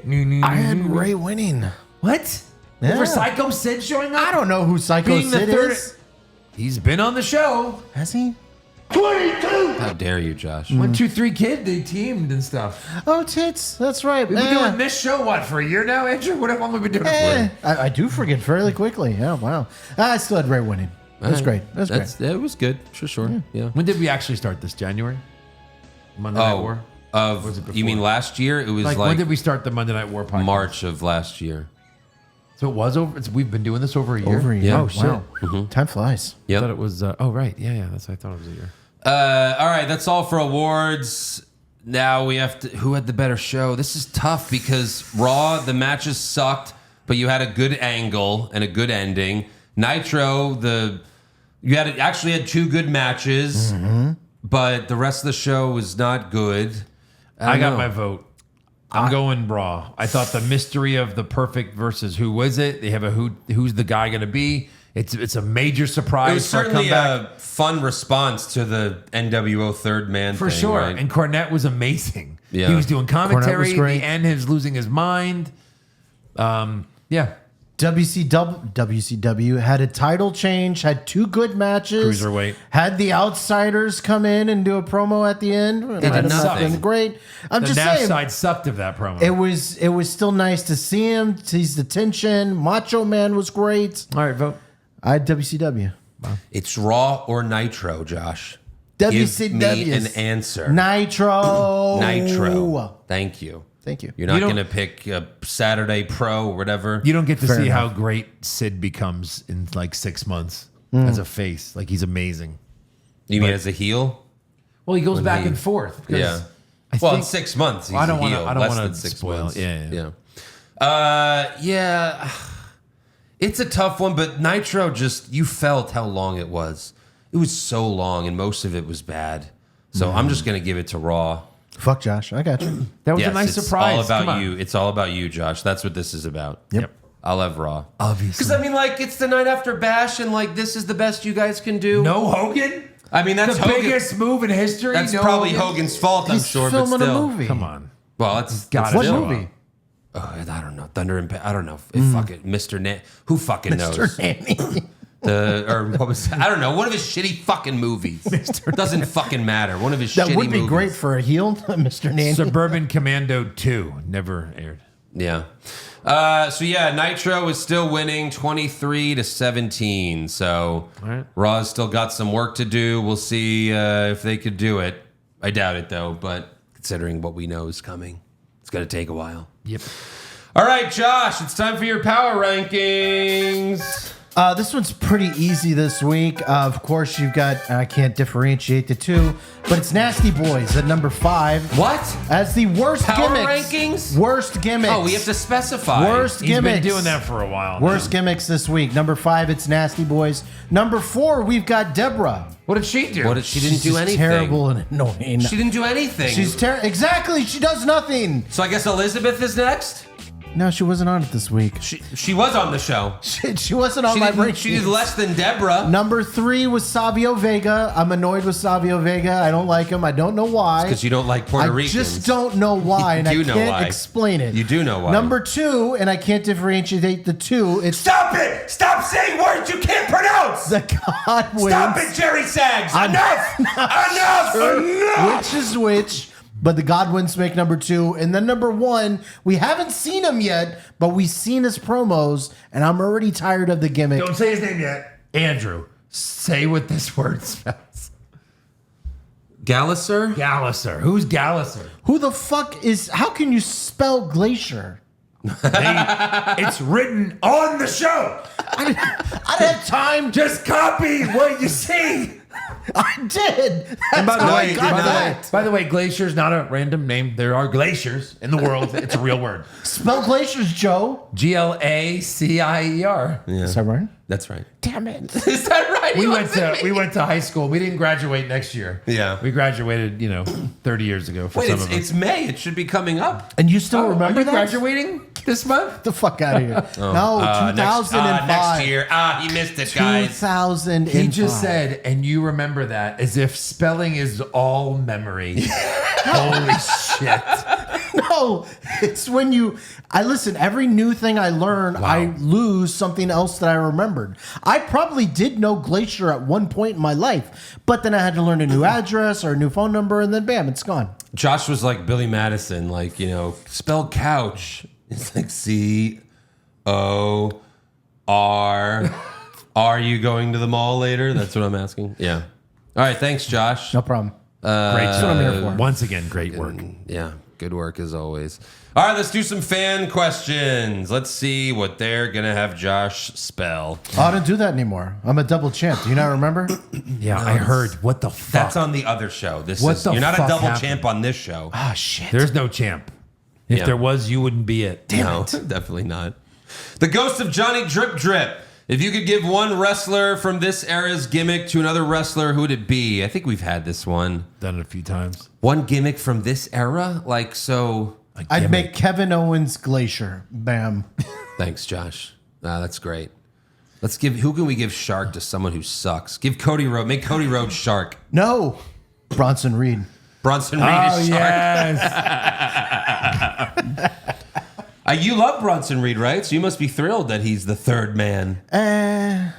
I had Ray winning. What? Yeah. Over Psycho Sid showing up? I don't know who Psycho Being the Sid third- is. He's been on the show. Has he? How dare you, Josh? 1, 2, 3 Kid, they teamed and stuff. Oh, tits. That's right. We've been doing this show, what, for a year now, Andrew? What long have we been doing it for? I do forget fairly quickly. Yeah, wow. I still had Ray winning. That's great. That's great. It was good, for sure. Yeah. When did we actually start this? January? Monday Night Oh, War? Was it you mean before? last year? It was Like, when did we start the Monday Night War podcast? March of last year. So it was over. We've been doing this over a year. Over a year. Yeah. Oh, shit. Wow. Time flies. I Yep. thought it was. Oh right, yeah. That's what I thought it was a year. All right, that's all for awards. Now we have to. Who had the better show? This is tough because Raw, the matches sucked, but you had a good angle and a good ending. Nitro, you actually had 2 good matches, but the rest of the show was not good. I got know. my vote. I'm going Raw. I thought the mystery of the perfect versus who was it? They have a who's the guy going to be? It's a major surprise. It was for a certainly comeback. a fun response to the NWO third man For thing, sure. right? And Cornette was amazing. Yeah. He was doing commentary. was great. The end, he was losing his mind. Yeah. WCW had a title change, had 2 good matches. Cruiserweight. Had the Outsiders come in and do a promo at the end. It did might have not nothing. been great. I'm The just Nash saying. side sucked of that promo. It was still nice to see him, tease the tension. Macho Man was great. All right, vote. I had WCW. It's Raw or Nitro, Josh. WCW. Give me an answer. Nitro. Nitro. Thank you. Thank you. You're not You don't- going to pick a Saturday Pro or whatever. You don't get to Fair see enough. how great Sid becomes in like 6 months as a face. Like he's amazing. You mean as a heel? Well, he goes When back he- and forth. because Yeah. I Well, in think, 6 months, he's I don't a wanna- heel. I don't Less wanna than 6 spoil- months. yeah. Yeah. It's a tough one, but Nitro just, you felt how long it was. It was so long, and most of it was bad. So I'm just going to give it to Raw. Fuck Josh. I got you. that was a Yes, nice it's surprise. all Come about on. you. It's all about you, Josh. That's what this is about. Yep. I'll have Raw. Obviously. Because, I mean, like, it's the night after Bash, and, like, this is the best you guys can do. No Hogan? I mean, that's The Hogan. biggest move in history? That's No probably Hogan? Hogan's fault, I'm He's sure, but filming still. a movie. Come on. Well, that's gotta What show movie? I don't know. Thunder and I don't know. Fuck it, Mr. Who fucking knows? Mr. Nanny. Or what was I don't know. One of his shitty fucking movies. Doesn't fucking matter. One of his That shitty would be movies. great for a heel, Mr. Nanny. Suburban Commando 2 never aired. Yeah. So yeah, Nitro is still winning 23-17. So right. Raw's still got some work to do. We'll see if they could do it. I doubt it though. But considering what we know is coming, it's gonna take a while. Yep. All right, Josh, it's time for your power rankings. This one's pretty easy this week. Of course, you've got, I can't differentiate the two, but it's Nasty Boys at number 5. What? As the worst Power gimmicks. rankings? Worst gimmicks. Oh, we have to specify. Worst He's gimmicks. been doing that for a while now. Worst gimmicks this week. Number 5, it's Nasty Boys. Number 4, we've got Deborah. What did she do? What did she didn't She's do just anything? terrible and annoying. She didn't do anything. She's exactly. She does nothing. So I guess Elizabeth is next. No, she wasn't on it this week. She was on the show. She wasn't on She my did, she did rankings. less than Deborah. Number 3 was Savio Vega. I'm annoyed with Savio Vega. I don't like him. I don't know why. Because you don't like Puerto I Ricans. just don't know why, and I You do know can't why. explain it. You do know why. Number 2, and I can't differentiate the two. It's Stop it! Stop saying words you can't pronounce! the Godwins. Stop it, Jerry Sags! Enough! Enough! Which is which? But the Godwins make number 2. And then number 1, we haven't seen him yet, but we've seen his promos, and I'm already tired of the gimmick. Don't say his name yet. Andrew, say what this word spells. Galliser? Galliser. Who's Galliser? Who the fuck is... How can you spell Glacier? It's written on the show. I didn't have time. Just copy what you see. I did. That's By the how way, I got that. by the way, glacier is not a random name. There are glaciers in the world. It's a real word. Spell Glaciers, Joe. Glacier. Is that right? That's right. Damn it. Is that right? We went to high school. We didn't graduate next year. Yeah. We graduated, 30 years ago for Wait, some of us. it's May. It should be coming up. And you still remember Are you that? graduating? This month? Get the fuck out of here. No, 2005. Next year. He missed it, guys. 2005. He just said, and you remember that as if spelling is all memory. Holy shit. No, it's when I listen, every new thing I learn, I lose something else that I remembered. I probably did know Glacier at one point in my life, but then I had to learn a new address or a new phone number, and then bam, it's gone. Josh was like Billy Madison, like, spell couch. It's like COR. Are you going to the mall later? That's what I'm asking. Yeah. All right. Thanks, Josh. No problem. Great That's what I'm here for. Once again, great work. Yeah. Good work as always. All right. Let's do some fan questions. Let's see what they're going to have Josh spell. Oh, I don't do that anymore. I'm a double champ. Do you not remember? Yeah, I heard. What the fuck? That's on the other show. You're not a fuck double happened? champ on this show. Ah, shit. There's no champ. If Yeah. there was, you wouldn't be it. No, definitely not. The ghost of Johnny Drip Drip. If you could give one wrestler from this era's gimmick to another wrestler, who would it be? I think we've had this one. Done it a few times. One gimmick from this era? Like, so... I'd make Kevin Owens Glacier. Bam. Thanks, Josh. That's great. Who can we give Shark to someone who sucks? Give Cody Rhodes. Make Cody Rhodes Shark. No. Bronson Reed. Bronson Reed is Shark. Yes. You love Bronson Reed, right? So you must be thrilled that he's the third man.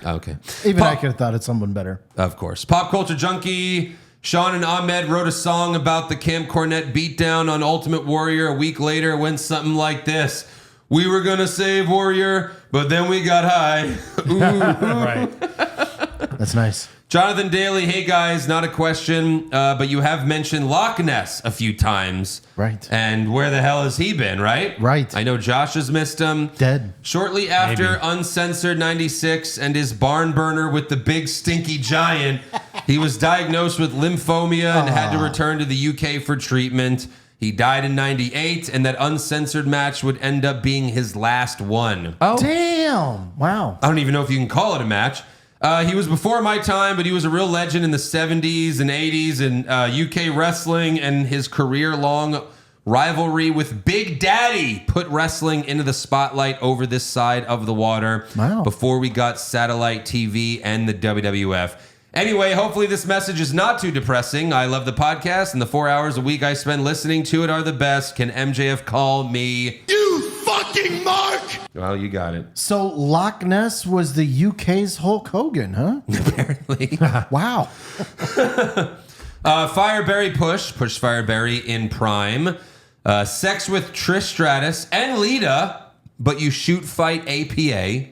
Okay. Even I could have thought of someone better. Of course. Pop Culture Junkie. Sean and Ahmed wrote a song about the Camp Cornette beatdown on Ultimate Warrior. A week later, it went something like this. We were going to save Warrior, but then we got high. Right. That's nice. Jonathan Daly, hey guys, not a question, but you have mentioned Loch Ness a few times. Right. And where the hell has he been, right? Right. I know Josh has missed him. Dead. Shortly after Maybe. Uncensored 96 and his barn burner with the big stinky giant, he was diagnosed with lymphomia and had to return to the UK for treatment. He died in 98, and that Uncensored match would end up being his last one. Oh, Damn. Wow. I don't even know if you can call it a match. He was before my time, but he was a real legend in the 70s and 80s in UK wrestling, and his career-long rivalry with Big Daddy put wrestling into the spotlight over this side of the water. Wow. Before we got satellite TV and the WWF. Anyway, hopefully this message is not too depressing. I love the podcast, and the 4 hours a week I spend listening to it are the best. Can MJF call me? You fucking mark! Well, you got it. So Loch Ness was the UK's Hulk Hogan, huh? Apparently. Wow. Fireberry Push Fireberry in Prime. Sex with Trish Stratus and Lita, but you shoot fight APA.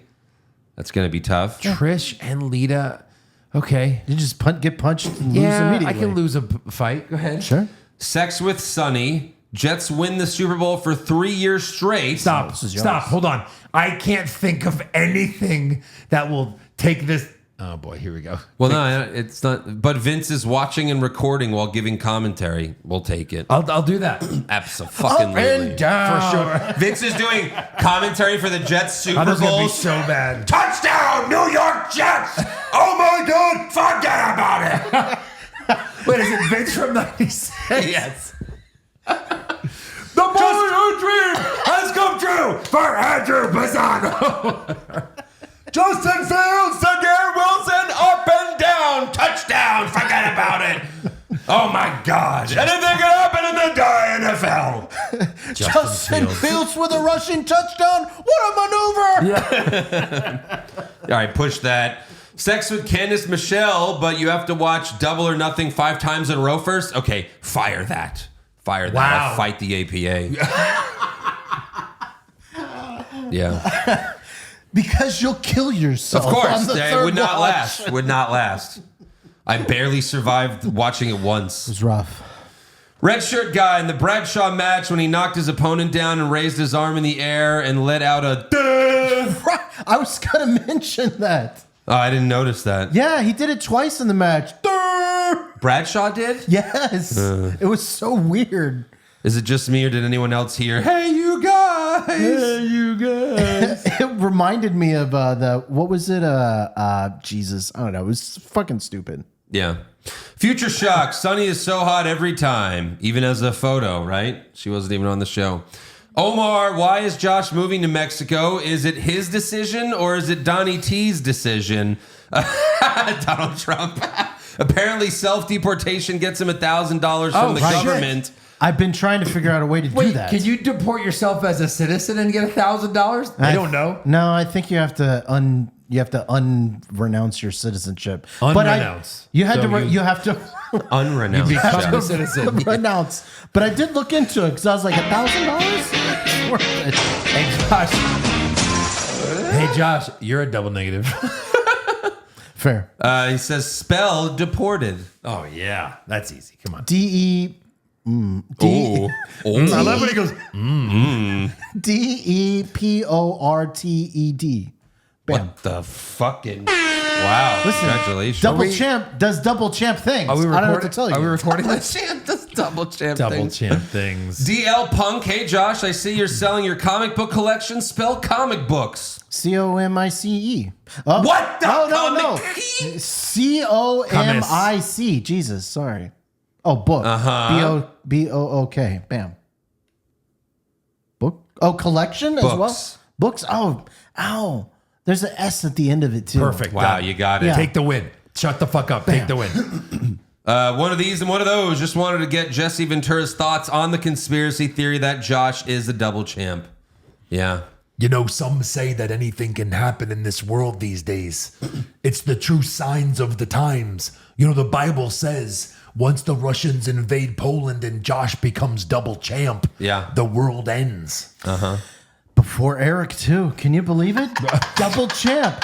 That's going to be tough. Trish and Lita. Okay. You just get punched and lose Yeah, immediately. I can lose a fight. Go ahead. Sure. Sex with Sonny. Jets win the Super Bowl for 3 years straight. Stop. This is yours. Stop. Hold on. I can't think of anything that will take this. Oh boy, here we go. Well, no, it's not. But Vince is watching and recording while giving commentary. We'll take it. I'll do that. Absolutely. For sure. Vince is doing commentary for the Jets Super That's gonna be Bowl. so bad. Touchdown, New York Jets! Oh my God! Forget about it. Wait, is it Vince from '96? Yes. The boyhood dream has come true for Andrew Pisano. Justin Fields to Garrett Wilson, up and down, touchdown, forget about it. Oh my God. Anything can happen in the NFL. Justin Fields with a rushing touchdown. What a maneuver. All right, push that. Sex with Candice Michelle, but you have to watch Double or Nothing 5 times in a row first? Okay, fire that. Fire that. Wow. I'll fight the APA. Yeah. Because you'll kill yourself. Of on course. the It third would not watch. last. Would not last. I barely survived watching it once. It was rough. Red shirt guy in the Bradshaw match when he knocked his opponent down and raised his arm in the air and let out a duh. Right. I was going to mention that. Oh, I didn't notice that. Yeah, he did it twice in the match. Bradshaw did? Yes. It was so weird. Is it just me or did anyone else hear, hey, you guys? Hey, you guys. It reminded me of what was it? Jesus. I don't know. It was fucking stupid. Yeah. Future Shock. Sunny is so hot every time, even as a photo, right? She wasn't even on the show. Omar, why is Josh moving to Mexico? Is it his decision or is it Donnie T's decision? Donald Trump. Apparently, self-deportation gets him $1,000 from the government. I've been trying to figure out a way to do Wait, that. can you deport yourself as a citizen and get $1,000? I don't know. No, I think you have to unrenounce your citizenship. Unrenounce. You had So to. You have to Unrenounced. Become a Josh. citizen. renounce. But I did look into it because I was like $1,000 worth it. Hey, Josh, you're a double negative. Fair. He says spell deported. Oh, yeah. That's easy. Come on. DE. Oh. I love when he goes, DEPORTED. Bam. What the fucking... Wow. Listen, Congratulations. Double champ does double champ things. Are we I don't know what to recording? tell you. Are we recording this? Champ does double champ Double things. champ things. DL Punk, hey Josh, I see you're selling your comic book collection. Spell comic books. COMICE. Oh, What the no. comic? COMIC. Jesus, sorry. Oh, book. BOOK. Bam. Book. Oh, collection as well. Books. Books. Oh, ow. There's an S at the end of it too. Perfect. Wow, Done. you got it. Yeah. Take the win. Shut the fuck up. Take the win. One of these and one of those. Just wanted to get Jesse Ventura's thoughts on the conspiracy theory that Josh is a double champ. Yeah. You know, some say that anything can happen in this world these days. It's the true signs of the times. You know, the Bible says once the Russians invade Poland and Josh becomes double champ, Yeah. the world ends. Before Eric too. Can you believe it? Double champ.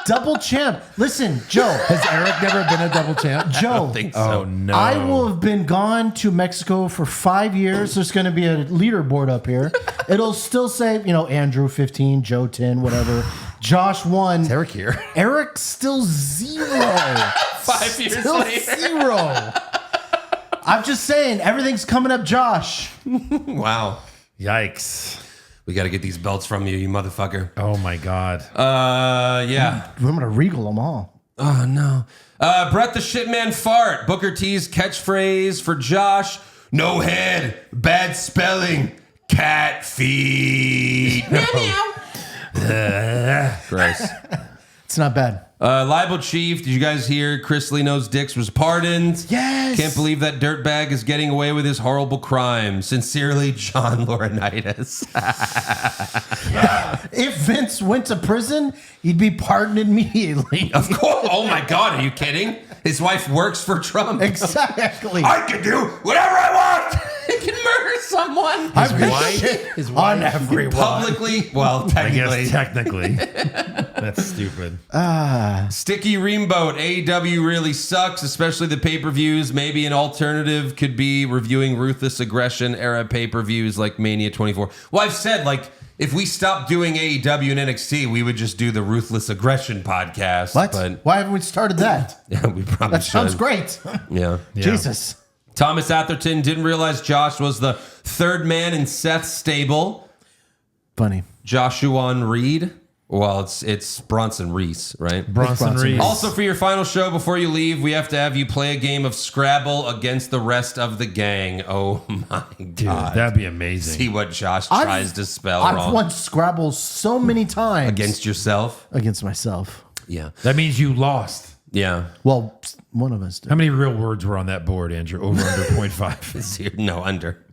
Double champ. Listen, Joe. Has Eric never been a double champ? Joe. I think so. Oh, no. I will have been gone to Mexico for 5 years. There's going to be a leaderboard up here. It'll still say, Andrew 15, Joe 10, whatever. Josh 1. Eric here. Eric still 0. 5 years Still later. 0. I'm just saying, everything's coming up, Josh. Wow. Yikes. We got to get these belts from you, you motherfucker. Oh, my God. Yeah. I'm going to regal them all. Oh, no. Brett the Shitman Fart. Booker T's catchphrase for Josh. No head. Bad spelling. Cat feet. Gross. It's not bad. Libel Chief, did you guys hear Chris Leno's Dix was pardoned? Yes. Can't believe that dirtbag is getting away with his horrible crime. Sincerely, John Laurinaitis. If Vince went to prison, he'd be pardoned immediately. Of course. Oh my God, are you kidding? His wife works for Trump. Exactly. I can do whatever I want. He can murder someone. His On everyone. Publicly, well, I technically. guess technically. That's stupid. Sticky Reamboat, AEW really sucks, especially the pay-per-views. Maybe an alternative could be reviewing Ruthless Aggression era pay-per-views like Mania 24. Well, I've said, if we stopped doing AEW and NXT, we would just do the Ruthless Aggression podcast. What? But Why haven't we started that? yeah, we probably That sounds should. great. Yeah. Jesus. Thomas Atherton didn't realize Josh was the third man in Seth's stable. Funny. Joshua Reed. Well, it's Bronson Reese, right? Bronson Bronson Reed. Reed. Also, for your final show before you leave, we have to have you play a game of Scrabble against the rest of the gang. Oh my Dude, God. that'd be amazing. See what Josh I've- tries to spell I've wrong. won Scrabble so many times. Against yourself? Against myself. Yeah. That means you lost. Yeah. Well, one of us did. How many real words were on that board, Andrew? Over under 0.5. No, under.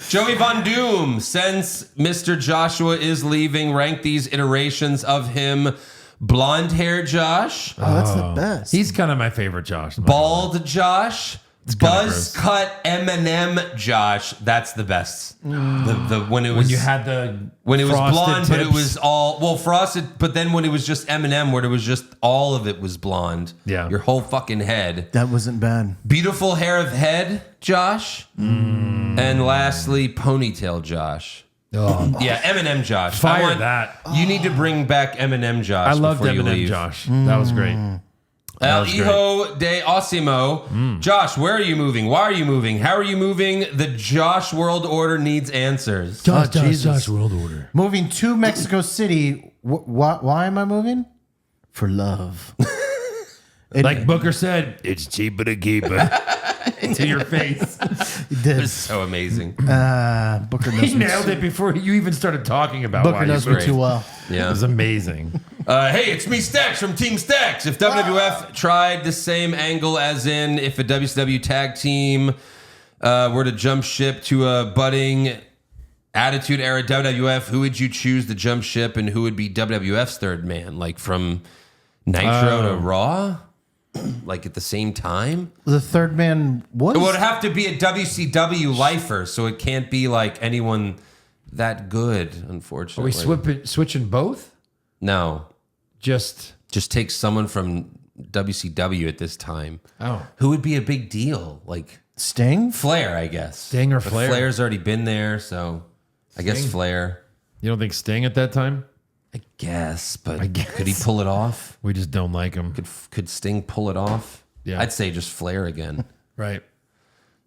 Joey Von Doom, since Mr. Joshua is leaving, rank these iterations of him. Blonde hair Josh, Oh, that's the best. He's kind of my favorite Josh. bald Josh, kinda buzz cut Eminem Josh. That's the best. The when it was When you had the when it was frosted blonde, but it tips. was all frosted. But then when it was just Eminem, where it was just all of it was blonde. Yeah. your whole fucking head. That wasn't bad. Beautiful hair of head, Josh, and lastly ponytail Josh. Oh, Yeah, Eminem Josh. Fire that. You need to bring back Eminem Josh. I loved before you Eminem leave. Josh. That was great. El was great. Hijo de Osimo. Josh, where are you moving? Why are you moving? How are you moving? The Josh World Order needs answers. Jesus. World Order. Moving to Mexico City. Why am I moving? For love. Like Booker said, it's cheaper to keep it. to your face. He did. It's so amazing. Booker knows He me. nailed it before you even started talking about Booker why you knows me great. too well. It Yeah. was amazing. Hey, it's me, Stacks from Team Stacks. If WWF tried the same angle as in if a WCW tag team were to jump ship to a budding Attitude Era WWF, who would you choose to jump ship and who would be WWF's third man? Like from Nitro to Raw? Like at the same time? The third man was. It would have to be a WCW lifer, so it can't be like anyone that good, Are unfortunately. we switching both? No. Just Just take someone from WCW at this time. Oh. Who would be a big deal? Like Sting? Flair, I guess. Sting or But Flair? Flair's already been there, so I guess Flair. you don't think Sting at that time? I guess, but guess. could he pull it off? We just don't like him. Could Sting pull it off? Yeah. I'd say just Flair again. Right.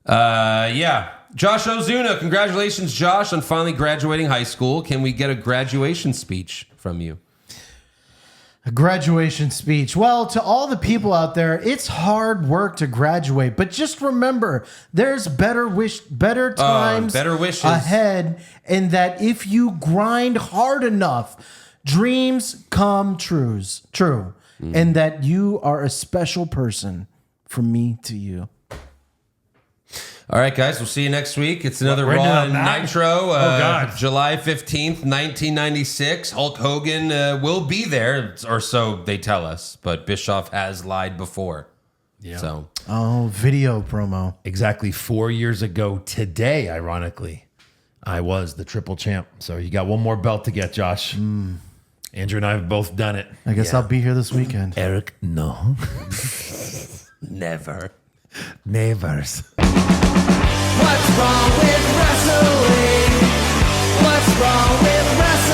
Yeah. Josh Ozuna, congratulations, Josh, on finally graduating high school. Can we get a graduation speech from you? A graduation speech. Well, to all the people out there, it's hard work to graduate, but just remember, there's better times, better wishes. ahead, and that if you grind hard enough, dreams come true, and that you are a special person from me to you. All right, guys, we'll see you next week. It's another We're Raw ending on that? Nitro, God. July 15th, 1996. Hulk Hogan will be there, or so they tell us, but Bischoff has lied before. Yeah. So, Oh, video promo. Exactly 4 years ago today, ironically, I was the triple champ. So you got one more belt to get, Josh. Andrew and I have both done it. I guess I'll be here this weekend. Eric, no. never. Nevers. What's wrong with wrestling? What's wrong with wrestling?